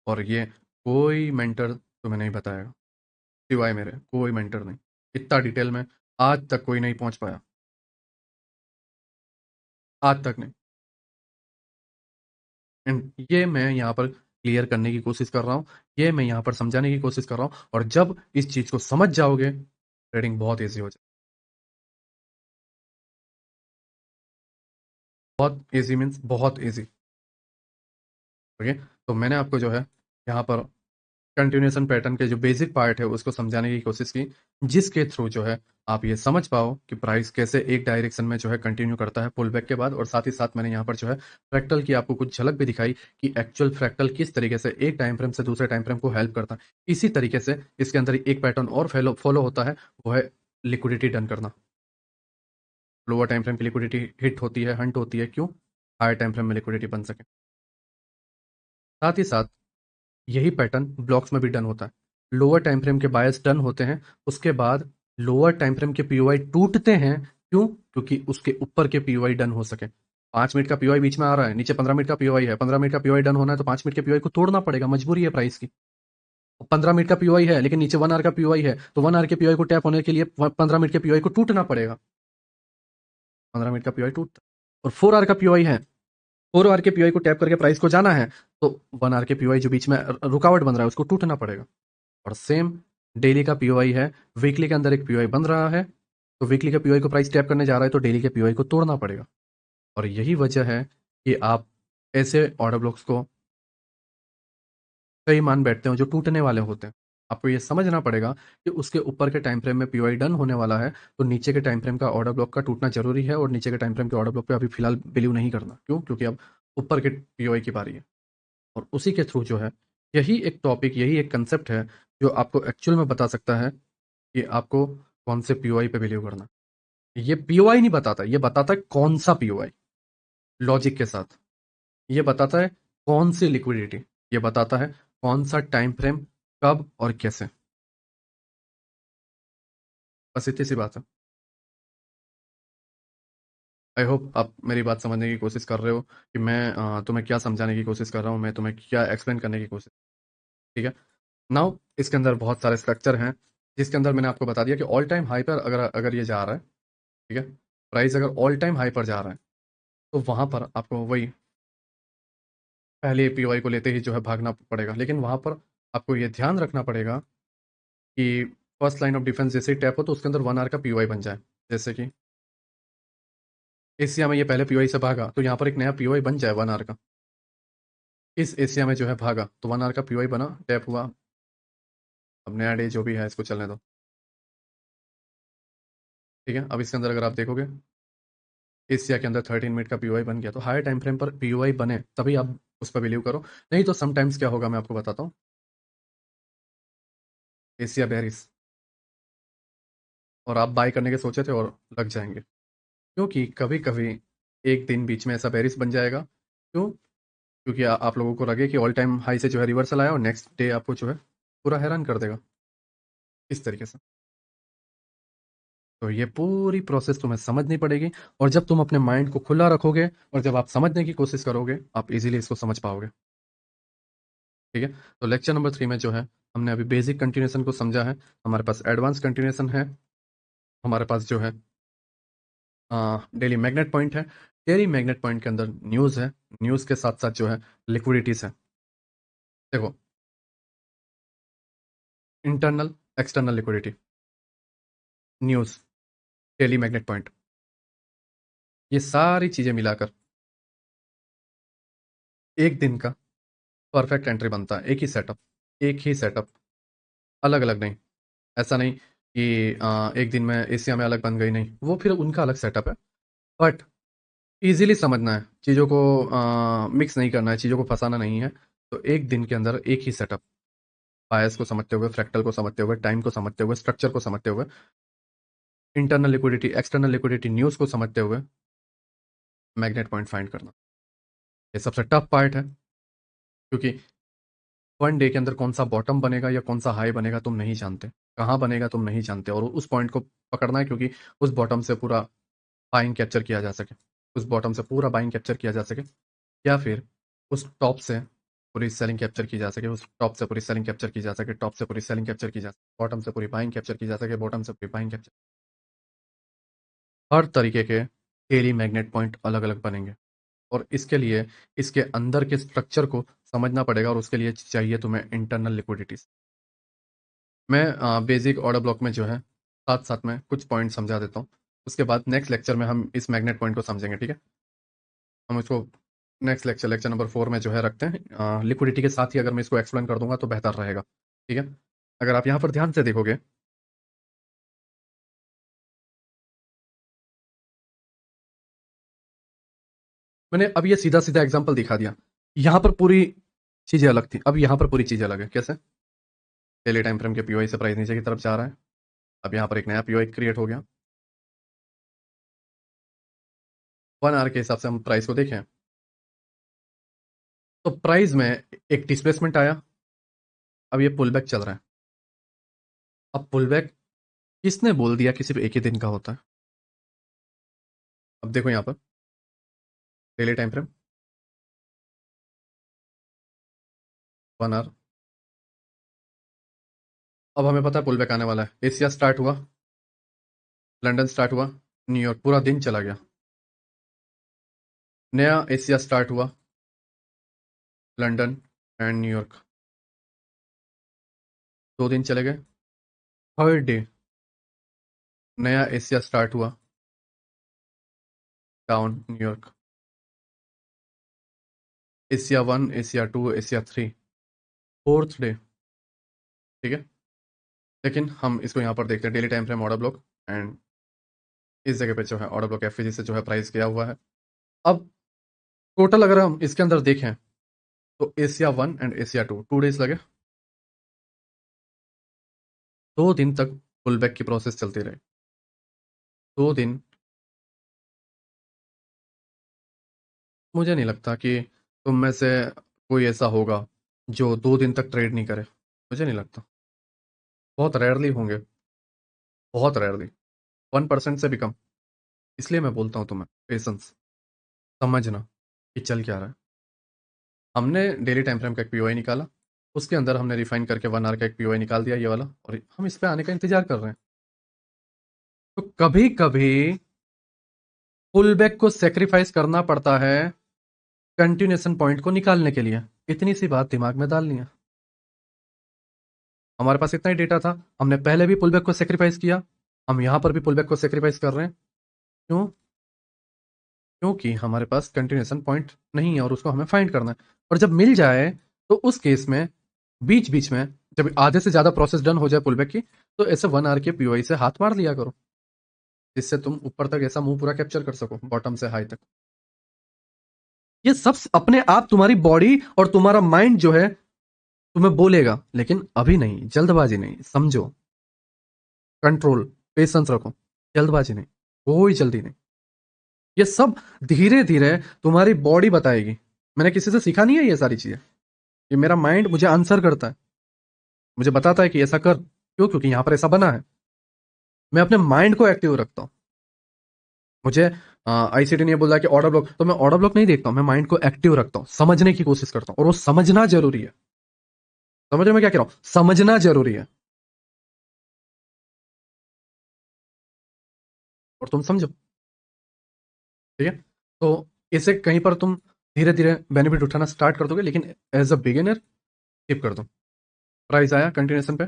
और ये कोई मेंटर तुम्हें नहीं बताएगा, सिवाय मेरे कोई मेंटर नहीं। इतना डिटेल में आज तक कोई नहीं पहुंच पाया, आज तक नहीं। एंड ये मैं यहाँ पर क्लियर करने की कोशिश कर रहा हूँ, ये मैं यहाँ पर समझाने की कोशिश कर रहा हूँ। और जब इस चीज़ को समझ जाओगे ट्रेडिंग बहुत ईजी हो जाए, बहुत ईजी मीन्स बहुत ईजी। ओके, तो मैंने आपको जो है यहाँ पर कंटिन्यूएशन पैटर्न के जो बेसिक पार्ट है उसको समझाने की कोशिश की, जिसके थ्रू जो है आप ये समझ पाओ कि प्राइस कैसे एक डायरेक्शन में जो है कंटिन्यू करता है पुल बैक के बाद। और साथ ही साथ मैंने यहाँ पर जो है फ्रैक्टल की आपको कुछ झलक भी दिखाई कि एक्चुअल फ्रैक्टल किस तरीके से एक टाइम फ्रेम से दूसरे टाइम फ्रेम को हेल्प करता है। इसी तरीके से इसके अंदर एक पैटर्न और फॉलो होता है, वो है लिक्विडिटी डन करना। लोअर टाइम फ्रेम की लिक्विडिटी हिट होती है, हंट होती है, क्यों? हायर टाइम फ्रेम में लिक्विडिटी बन सके। साथ ही साथ यही पैटर्न ब्लॉक्स में भी डन होता है। लोअर टाइम फ्रेम के बायस डन होते हैं, उसके बाद लोअर टाइम फ्रेम के पीओआई टूटते हैं, क्यों? क्योंकि उसके ऊपर के पीओआई डन हो सके। 5 मिनट का पीओआई बीच में आ रहा है, नीचे 15 मिनट का पीओआई है, 15 मिनट का पीओआई डन होना है तो 5 मिनट के पीओआई को तोड़ना पड़ेगा, मजबूरी है प्राइस की। 15 मिनट का पीओआई है लेकिन नीचे 1 आवर का पीओआई है, तो 1 आवर के पीओआई को टैप होने के लिए 15 मिनट के पीओआई को टूटना पड़ेगा। 15 मिनट का पीओआई टूटता है। और 4 आवर का पीओआई है, 4 आवर के पीओआई को टैप करके प्राइस को जाना है, तो 1 आवर के पीओआई जो बीच में रुकावट बन रहा है उसको टूटना पड़ेगा। और सेम डेली का पीओआई है, वीकली के अंदर एक पीओआई बन रहा है, तो वीकली के पीओआई को प्राइस टैप करने जा रहा है तो डेली के पीओआई को तोड़ना पड़ेगा। और यही वजह है कि आप ऐसे ऑर्डर ब्लॉक्स को सही मान बैठते हो जो टूटने वाले होते हैं। आपको ये समझना पड़ेगा कि उसके ऊपर के टाइम फ्रेम में पीओआई डन होने वाला है, तो नीचे के टाइम फ्रेम का ऑर्डर ब्लॉक का टूटना जरूरी है। और नीचे के टाइम फ्रेम के ऑर्डर ब्लॉक पे अभी फिलहाल बिलीव नहीं करना, क्यों? क्योंकि अब ऊपर के पीओआई की बारी है। और उसी के थ्रू जो है, यही एक टॉपिक, यही एक कंसेप्ट है जो आपको एक्चुअल में बता सकता है कि आपको कौन से पीओआई पे बिलीव करना। ये पीओआई नहीं बताता, ये बताता है कौन सा पीओआई, लॉजिक के साथ। ये बताता है कौन सी लिक्विडिटी, ये बताता है कौन सा टाइम फ्रेम, कब और कैसे। बस इतनी सी बात है। आई होप आप मेरी बात समझने की कोशिश कर रहे हो कि मैं तुम्हें क्या समझाने की कोशिश कर रहा हूँ, मैं तुम्हें क्या एक्सप्लेन करने की कोशिश। ठीक है। नाउ इसके अंदर बहुत सारे स्ट्रक्चर हैं, जिसके अंदर मैंने आपको बता दिया कि ऑल टाइम हाई पर अगर अगर ये जा रहा है, ठीक है, प्राइस अगर ऑल टाइम हाई पर जा रहा है, तो वहां पर आपको वही पहले पीओआई को लेते ही जो है भागना पड़ेगा। लेकिन वहां पर आपको ये ध्यान रखना पड़ेगा कि फर्स्ट लाइन ऑफ डिफेंस जैसे ही टैप हो तो उसके अंदर 1 आवर का पीओआई बन जाए। जैसे कि एशिया में ये पहले पीओआई से भागा तो यहाँ पर एक नया पीओआई बन जाए 1 आवर का। इस एशिया में जो है भागा तो 1 आवर का पीओआई बना, टैप हुआ, अब नया डे जो भी है इसको चलने दो। ठीक है, अब इसके अंदर अगर आप देखोगे एशिया के अंदर 13 मिनट का पीओआई बन गया, तो हायर टाइम फ्रेम पर पीओआई बने तभी आप उस पर बिलीव करो। नहीं तो समटाइम्स क्या होगा मैं आपको बताता हूँ, एशिया बेरिस और आप बाय करने के सोचे थे और लग जाएंगे, क्योंकि कभी कभी एक दिन बीच में ऐसा बेरिस बन जाएगा। क्यों? क्योंकि आप लोगों को लगे कि ऑल टाइम हाई से जो है रिवर्सल आया और नेक्स्ट डे आपको जो है पूरा हैरान कर देगा, इस तरीके से। तो ये पूरी प्रोसेस तुम्हें समझनी पड़ेगी, और जब तुम अपने माइंड को खुला रखोगे और जब आप समझने की कोशिश करोगे, आप इजीली इसको समझ पाओगे। ठीक है। तो लेक्चर नंबर 3 में जो है, हमने अभी बेसिक कंटिन्यूएशन को समझा है, हमारे पास एडवांस कंटिन्यूएशन है, हमारे पास जो है डेली मैग्नेट पॉइंट है। डेली मैग्नेट पॉइंट के अंदर न्यूज़ है, न्यूज़ के साथ साथ जो है लिक्विडिटीज है। देखो, internal, external liquidity, news, daily magnet point, ये सारी चीज़ें मिलाकर एक दिन का परफेक्ट एंट्री बनता है। एक ही सेटअप, एक ही सेटअप, अलग अलग नहीं। ऐसा नहीं कि एक दिन में एशिया में अलग बन गई, नहीं, वो फिर उनका अलग सेटअप है। बट इजीली समझना है चीज़ों को, मिक्स नहीं करना है, चीज़ों को फंसाना नहीं है। तो एक दिन के अंदर एक ही सेटअप, बायस को समझते हुए, फ्रैक्टल को समझते हुए, टाइम को समझते हुए, स्ट्रक्चर को समझते हुए, internal liquidity, external liquidity, news को समझते हुए मैग्नेट पॉइंट फाइंड करना, ये सबसे टफ पार्ट है। क्योंकि वन डे के अंदर कौन सा बॉटम बनेगा या कौन सा हाई बनेगा तुम नहीं जानते, कहाँ बनेगा तुम नहीं जानते, और उस पॉइंट को पकड़ना है, क्योंकि उस बॉटम से पूरा बाइंग कैप्चर किया जा सके, उस बॉटम से पूरा बाइंग कैप्चर किया जा सके, या फिर उस टॉप से पूरी सेलिंग कैप्चर की जा सके, उस टॉप से पूरी सेलिंग कैप्चर की जा सके, टॉप से पूरी सेलिंग कैप्चर की जा सके, बॉटम से पूरी बाइंग कैप्चर की जा सके, बॉटम से पूरी बाइंग कैप्चर। हर तरीके के डेली मैग्नेट पॉइंट अलग अलग बनेंगे, और इसके लिए इसके अंदर के स्ट्रक्चर को समझना पड़ेगा, और उसके लिए चाहिए तुम्हें इंटरनल लिक्विडिटीज। मैं बेसिक ऑर्डर ब्लॉक में जो है साथ साथ में कुछ पॉइंट समझा देता हूँ, उसके बाद नेक्स्ट लेक्चर में हम इस मैग्नेट पॉइंट को समझेंगे। ठीक है, हम इसको नेक्स्ट लेक्चर, लेक्चर नंबर 4 में जो है रखते हैं। लिक्विडिटी के साथ ही अगर मैं इसको एक्सप्लेन कर दूंगा तो बेहतर रहेगा। ठीक है, अगर आप यहाँ पर ध्यान से देखोगे, मैंने अब ये सीधा सीधा एग्जांपल दिखा दिया, यहाँ पर पूरी चीजें अलग थी, अब यहाँ पर पूरी चीजें अलग है। कैसे? डेली टाइम फ्रेम के पीओआई से प्राइस नीचे की तरफ जा रहा है, अब यहाँ पर एक नया पीओआई क्रिएट हो गया। 1 आवर के हिसाब से हम प्राइस को देखें तो प्राइस में एक डिस्प्लेसमेंट आया, अब ये पुल बैक चल रहा है। अब पुल बैक किसने बोल दिया कि सिर्फ एक ही दिन का होता है? अब देखो यहाँ पर डेली टाइम फ्रेम, 1 आवर, अब हमें पता है पुल बैक आने वाला है। एशिया स्टार्ट हुआ, लंदन स्टार्ट हुआ, न्यूयॉर्क, पूरा दिन चला गया। नया एशिया स्टार्ट हुआ, लंदन एंड न्यूयॉर्क, 2 दिन चले गए। थर्ड डे नया एशिया स्टार्ट हुआ, down New York, Asia 1, Asia 2, Asia 3, fourth day. ठीक है, लेकिन हम इसको यहाँ पर देखते हैं daily time frame order block, and इस जगह पे जो है ऑर्डर ब्लॉक एफजी से जो है प्राइस गया हुआ है। अब टोटल अगर हम इसके अंदर देखें तो एशिया 1 एंड एशिया 2, 2 डेज लगे, 2 दिन तक पुल बैक की प्रोसेस चलती रही। 2 दिन, मुझे नहीं लगता कि तुम में से कोई ऐसा होगा जो 2 दिन तक ट्रेड नहीं करे, मुझे नहीं लगता, बहुत रेयरली होंगे, बहुत रेयरली, 1% से भी कम। इसलिए मैं बोलता हूँ तुम्हें पेशेंस, समझना कि चल क्या रहा है। हमने डेली टाइम फ्रेम का एक पीओआई निकाला, उसके अंदर हमने रिफाइन करके 1 आवर का एक पीओआई निकाल दिया, ये वाला, और हम इस पे आने का इंतजार कर रहे हैं। तो कभी कभी पुल बैक को सेक्रीफाइस करना पड़ता है कंटिन्यूएशन पॉइंट को निकालने के लिए, इतनी सी बात दिमाग में डालनी है। हमारे पास इतना ही डेटा था, हमने पहले भी पुलबैक को सेक्रीफाइस किया, हम यहां पर भी पुलबैक को सेक्रीफाइस कर रहे हैं। क्यों? क्योंकि हमारे पास कंटिन्यूएशन पॉइंट नहीं है और उसको हमें फाइंड करना है। और जब मिल जाए तो उस केस में बीच बीच में जब आधे से ज्यादा प्रोसेस डन हो जाए पुलबैक की, तो ऐसे 1 आवर के पीओआई से हाथ मार लिया करो, जिससे तुम ऊपर तक ऐसा मुंह पूरा कैप्चर कर सको, बॉटम से हाई तक। ये सब अपने आप तुम्हारी बॉडी और तुम्हारा माइंड जो है तुम्हें बोलेगा, लेकिन अभी नहीं, जल्दबाजी नहीं, समझो, कंट्रोल, पेशेंस रखो, जल्दबाजी नहीं, कोई जल्दी नहीं। ये सब धीरे धीरे तुम्हारी बॉडी बताएगी। मैंने किसी से सीखा नहीं है ये सारी चीजें, ये मेरा माइंड मुझे आंसर करता है, मुझे बताता है कि ऐसा कर। क्यों? क्योंकि यहां पर ऐसा बना है। मैं अपने माइंड को एक्टिव रखता हूँ। मुझे आईसीटी ने बोला कि ऑर्डर ब्लॉक, तो मैं ऑर्डर ब्लॉक नहीं देखता हूँ, मैं माइंड को एक्टिव रखता हूँ, समझने की कोशिश करता हूँ, और वो समझना जरूरी है। समझ रहे हो मैं क्या कह रहा हूँ? समझना जरूरी है, और तुम समझो। ठीक है, तो इसे कहीं पर तुम धीरे धीरे बेनिफिट उठाना स्टार्ट कर दोगे, लेकिन एज अ बिगिनर स्किप कर दो। प्राइस आया कंटिन्यूएशन पे,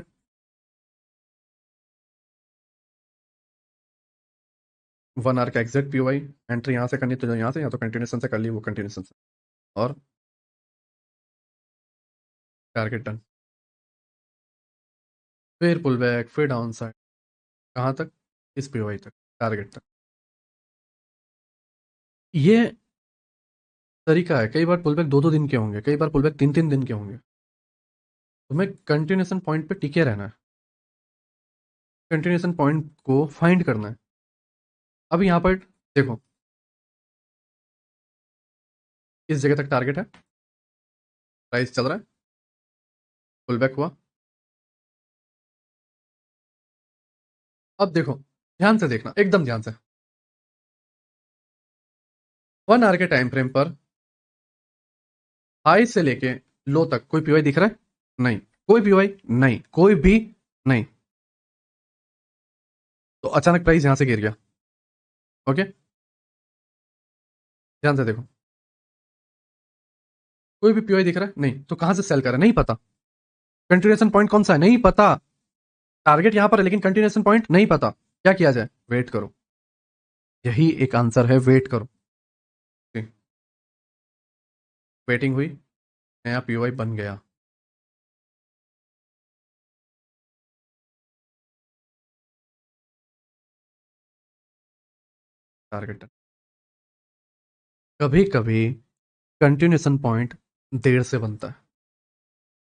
1 आवर का एग्जैक्ट पीओआई, एंट्री यहाँ से करनी तो यहाँ से, या तो कंटिन्यूएशन से कर ली, वो कंटिन्यूएशन से, और टारगेट डन। फिर पुल बैक, फिर डाउन साइड, कहाँ तक? इस पीओआई तक, टारगेट तक। ये तरीका है। कई बार पुल बैक 2-2 दिन के होंगे, कई बार पुल बैक 3-3 दिन के होंगे। तुम्हें कंटिन्यूएशन पॉइंट पे टिके रहना है, कंटिन्यूएशन पॉइंट को फाइंड करना है। अब यहाँ पर देखो, इस जगह तक टारगेट है, प्राइस चल रहा है, पुल बैक हुआ। अब देखो, ध्यान से देखना, एकदम ध्यान से। 1 आवर के टाइम फ्रेम पर हाई से लेके लो तक कोई पीवाई दिख रहा है? नहीं। कोई पीवाई नहीं, कोई भी नहीं। तो अचानक प्राइस यहां से गिर गया। ओके, ध्यान से देखो, कोई भी पीवाई दिख रहा है? नहीं। तो कहां से सेल कर रहा है? नहीं पता। कंटिन्यूएशन पॉइंट कौन सा है? नहीं पता। टारगेट यहां पर है, लेकिन कंटिन्यूएशन पॉइंट नहीं पता। क्या किया जाए? वेट करो। यही एक आंसर है, वेट करो। वेटिंग हुई, नया पीओआई बन गया। टारगेट, कभी कभी कंटिन्यूएशन पॉइंट देर से बनता है।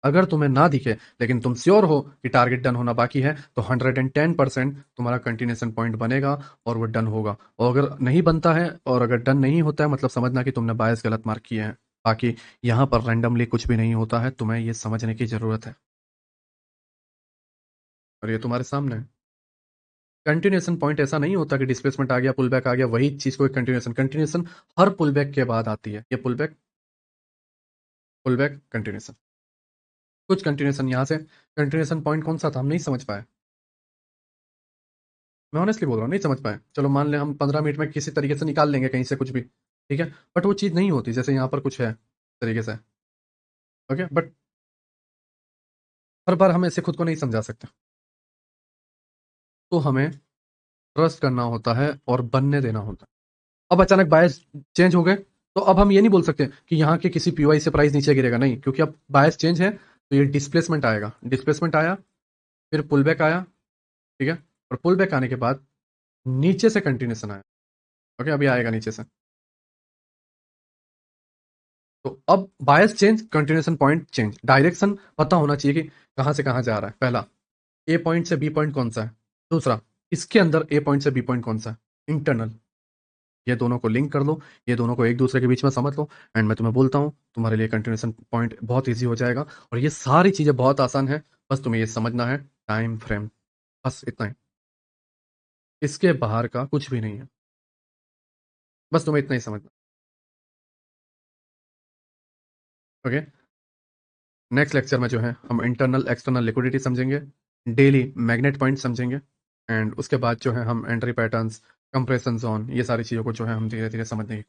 अगर तुम्हें ना दिखे, लेकिन तुम श्योर हो कि टारगेट डन होना बाकी है, तो 110% तुम्हारा कंटिन्यूएशन पॉइंट बनेगा और वो डन होगा। और अगर नहीं बनता है, और अगर डन नहीं होता है, मतलब समझना कि तुमने बायस गलत मार्क किए हैं। बाकी यहां पर रैंडमली कुछ भी नहीं होता है, तुम्हें ये समझने की जरूरत है, और ये तुम्हारे सामने है। कंटिन्यूएशन पॉइंट ऐसा नहीं होता कि डिस्प्लेसमेंट आ गया, पुल बैक आ गया, वही चीज को कंटिन्यूएशन, कंटिन्यूएशन हर पुल बैक के बाद आती है। ये पुल बैक कंटिन्यूएशन, कुछ कंटिन्यूएशन यहां से। कंटिन्यूएशन पॉइंट कौन सा था, हम नहीं समझ पाए। मैं ऑनेस्टली बोल रहा हूँ, नहीं समझ पाए। चलो मान लें हम 15 मिनट में किसी तरीके से निकाल लेंगे कहीं से कुछ भी, ठीक है, बट वो चीज़ नहीं होती जैसे यहाँ पर कुछ है तरीके से। ओके, बट हर बार हम ऐसे खुद को नहीं समझा सकते, तो हमें ट्रस्ट करना होता है और बनने देना होता है। अब अचानक बायस चेंज हो गए, तो अब हम ये नहीं बोल सकते कि यहाँ के किसी पीवाई से प्राइस नीचे गिरेगा, नहीं, क्योंकि अब बायस चेंज है, तो ये डिस्प्लेसमेंट आएगा। डिस्प्लेसमेंट आया, फिर पुल बैक आया, ठीक है, और पुल बैक आने के बाद नीचे से कंटिन्यूशन आया। ओके, अभी आएगा नीचे से। तो अब bias change, continuation point change, direction पता होना चाहिए कि कहां से कहां जा रहा है। पहला, ए पॉइंट से बी पॉइंट कौन सा है। दूसरा, इसके अंदर ए पॉइंट से बी पॉइंट कौन सा है, इंटरनल। ये दोनों को लिंक कर लो, ये दोनों को एक दूसरे के बीच में समझ लो, एंड मैं तुम्हें बोलता हूँ तुम्हारे लिए कंटिन्यूएशन पॉइंट बहुत ईजी हो जाएगा। और ये सारी चीजें बहुत आसान है, बस तुम्हें ये समझना है, टाइम फ्रेम, बस इतना ही। इसके बाहर का कुछ भी नहीं है, बस तुम्हें इतना ही समझना। ओके, नेक्स्ट लेक्चर में जो है हम इंटरनल एक्सटर्नल लिक्विडिटी समझेंगे, डेली मैग्नेट पॉइंट समझेंगे, एंड उसके बाद जो है हम एंट्री पैटर्न्स, कंप्रेशन जोन, ये सारी चीज़ों को जो है हम धीरे धीरे समझने की